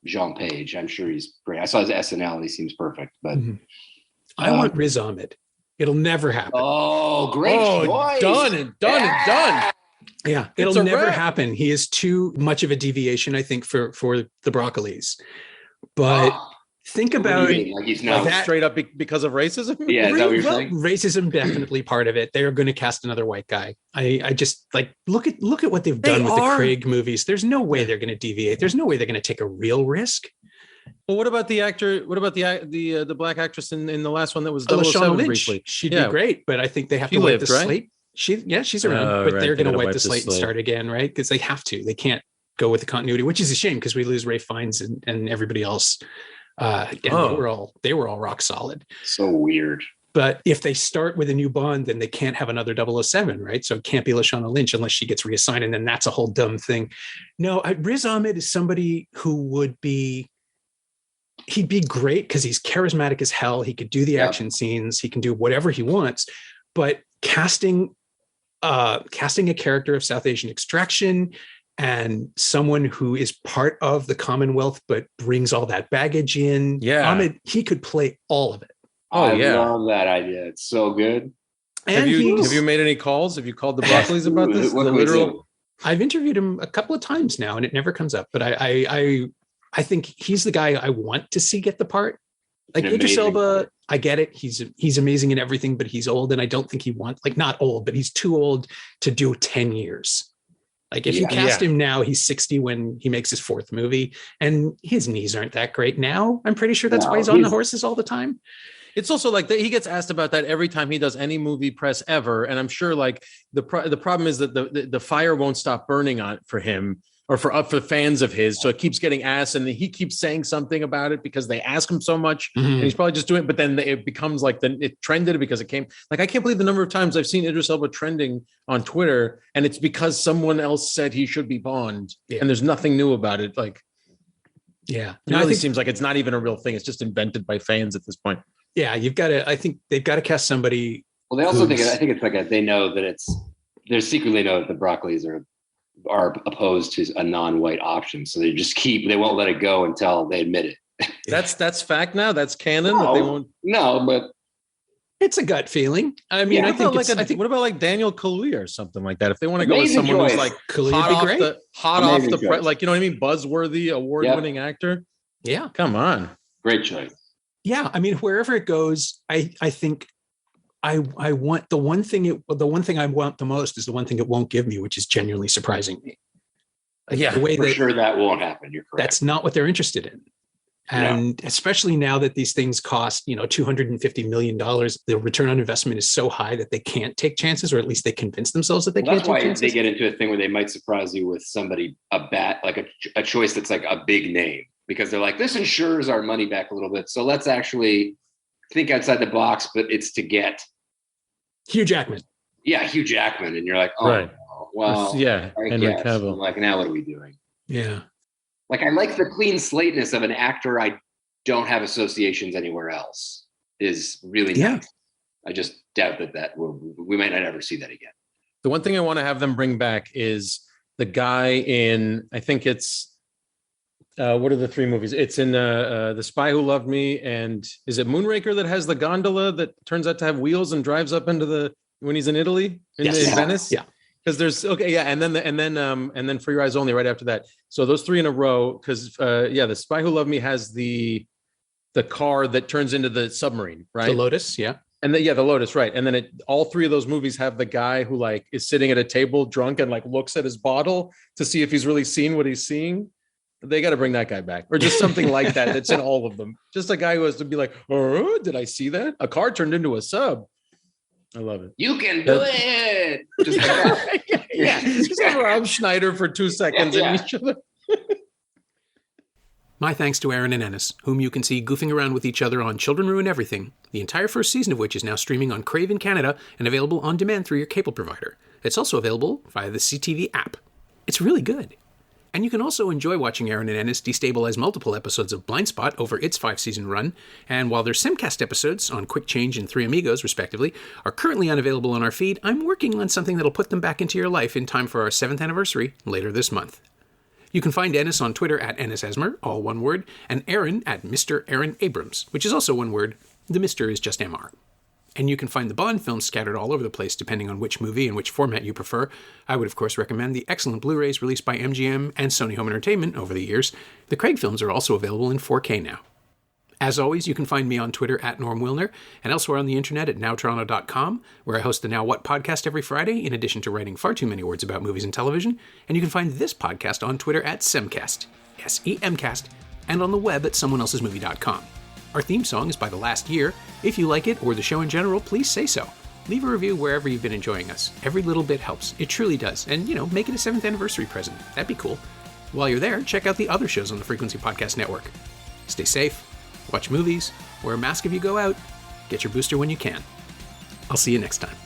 [SPEAKER 3] Jean Page. I'm sure he's great. I saw his SNL and he seems perfect. But
[SPEAKER 1] I want Riz Ahmed. It'll never happen.
[SPEAKER 3] Oh, great choice.
[SPEAKER 2] Done and done.
[SPEAKER 1] Yeah, it'll never happen. He is too much of a deviation, I think, for the Broccolis. But think about
[SPEAKER 3] he's not
[SPEAKER 2] that straight up because of racism.
[SPEAKER 3] Yeah, is that what you're saying?
[SPEAKER 1] Racism definitely part of it. They are going to cast another white guy. I just look at what they've done with the Craig movies. There's no way they're going to deviate. There's no way they're going to take a real risk.
[SPEAKER 2] Well, what about the actor? What about the black actress in the last one that was
[SPEAKER 1] Lashana Lynch?
[SPEAKER 2] Briefly?
[SPEAKER 1] She'd be great, but I think they have to wipe the slate. She's around, but they're going to wipe the slate and start again, right? Because they have to. They can't go with the continuity, which is a shame because we lose Ray Fiennes and everybody else. They were all rock solid.
[SPEAKER 3] So weird.
[SPEAKER 1] But if they start with a new Bond, then they can't have another 007, right? So it can't be Lashana Lynch unless she gets reassigned, and then that's a whole dumb thing. No, Riz Ahmed is somebody who he'd be great because he's charismatic as hell. He could do the action scenes. He can do whatever he wants. But casting a character of South Asian extraction and someone who is part of the Commonwealth but brings all that baggage in, Ahmed, he could play all of it.
[SPEAKER 3] I love that idea. It's so good.
[SPEAKER 1] And
[SPEAKER 2] have you made any calls? Have you called the Broccolis about this?
[SPEAKER 1] I've interviewed him a couple of times now, and it never comes up. But I think he's the guy I want to see get the part. Like Idris Elba, I get it. He's amazing in everything, but he's old, and I don't think he wants, not old, but he's too old to do 10 years. Like if you cast him now, he's 60 when he makes his fourth movie, and his knees aren't that great now. I'm pretty sure that's why he's on the horses all the time.
[SPEAKER 2] It's also like that he gets asked about that every time he does any movie press ever, and I'm sure the problem is that the fire won't stop burning on for him. Or for fans of his, so it keeps getting asked, and he keeps saying something about it because they ask him so much, and he's probably just doing it. But then it becomes it trended because it came. I can't believe the number of times I've seen Idris Elba trending on Twitter, and it's because someone else said he should be Bond, and there's nothing new about it. It really seems like it's not even a real thing. It's just invented by fans at this point.
[SPEAKER 1] Yeah, I think they've got to cast somebody.
[SPEAKER 3] Well, they also think it's they know that they secretly know that the Broccolis are opposed to a non-white option, so they won't let it go until they admit it.
[SPEAKER 2] That's fact now. That's canon. That they won't.
[SPEAKER 3] No, but
[SPEAKER 1] it's a gut feeling. I mean, I think
[SPEAKER 2] what about Daniel Kaluuya or something like that? If they want to go with someone who's
[SPEAKER 1] hot off
[SPEAKER 2] the you know what I mean, buzzworthy, award-winning actor.
[SPEAKER 1] Yeah,
[SPEAKER 2] come on,
[SPEAKER 3] great choice.
[SPEAKER 1] Yeah, I mean, wherever it goes, I think. I want the one thing I want the most is the one thing it won't give me, which is genuinely surprising me.
[SPEAKER 3] That won't happen. You're correct.
[SPEAKER 1] That's not what they're interested in. And especially now that these things cost, $250 million, the return on investment is so high that they can't take chances, or at least they convince themselves that they can't take chances.
[SPEAKER 3] That's why they get into a thing where they might surprise you with somebody, a choice that's like a big name, because they're like, this ensures our money back a little bit. So let's actually think outside the box, but it's to get
[SPEAKER 1] Hugh Jackman.
[SPEAKER 3] Yeah, Hugh Jackman. And you're like,
[SPEAKER 2] right.
[SPEAKER 3] Well,
[SPEAKER 2] Henry Cavill.
[SPEAKER 3] Like, now what are we doing?
[SPEAKER 1] Yeah.
[SPEAKER 3] I like the clean slateness of an actor I don't have associations anywhere else is really nice. I just doubt that we might not ever see that again.
[SPEAKER 2] The one thing I want to have them bring back is the guy in, I think it's, what are the three movies? It's in The Spy Who Loved Me, and is it Moonraker that has the gondola that turns out to have wheels and drives up into when he's in Italy in Venice?
[SPEAKER 1] Yeah,
[SPEAKER 2] because there's and then For Your Eyes Only right after that. So those three in a row, because The Spy Who Loved Me has the car that turns into the submarine, right?
[SPEAKER 1] The Lotus, yeah.
[SPEAKER 2] And the Lotus, right? And then all three of those movies have the guy who is sitting at a table drunk and looks at his bottle to see if he's really seen what he's seeing. They got to bring that guy back, or just something like that. That's in all of them. Just a guy who has to be like, oh, did I see that? A car turned into a sub. I love it.
[SPEAKER 3] You can do it. Just like that.
[SPEAKER 2] Yeah. Just have Rob Schneider for 2 seconds in each other.
[SPEAKER 1] My thanks to Aaron and Ennis, whom you can see goofing around with each other on Children Ruin Everything, the entire first season of which is now streaming on Crave in Canada and available on demand through your cable provider. It's also available via the CTV app. It's really good. And you can also enjoy watching Aaron and Ennis destabilize multiple episodes of Blindspot over its 5-season run, and while their Simcast episodes on Quick Change and Three Amigos, respectively, are currently unavailable on our feed, I'm working on something that'll put them back into your life in time for our 7th anniversary later this month. You can find Ennis on Twitter at Ennis Esmer, all one word, and Aaron at Mr. Aaron Abrams, which is also one word. The Mr. is just MR. And you can find the Bond films scattered all over the place depending on which movie and which format you prefer. I would, of course, recommend the excellent Blu-rays released by MGM and Sony Home Entertainment over the years. The Craig films are also available in 4K now. As always, you can find me on Twitter at Norm Wilner and elsewhere on the internet at nowtoronto.com, where I host the Now What podcast every Friday, in addition to writing far too many words about movies and television. And you can find this podcast on Twitter at Semcast, S-E-M-Cast, and on the web at someoneelsesmovie.com. Our theme song is by The Last Year. If you like it, or the show in general, please say so. Leave a review wherever you've been enjoying us. Every little bit helps. It truly does. And, make it a 7th anniversary present. That'd be cool. While you're there, check out the other shows on the Frequency Podcast Network. Stay safe, watch movies, wear a mask if you go out, get your booster when you can. I'll see you next time.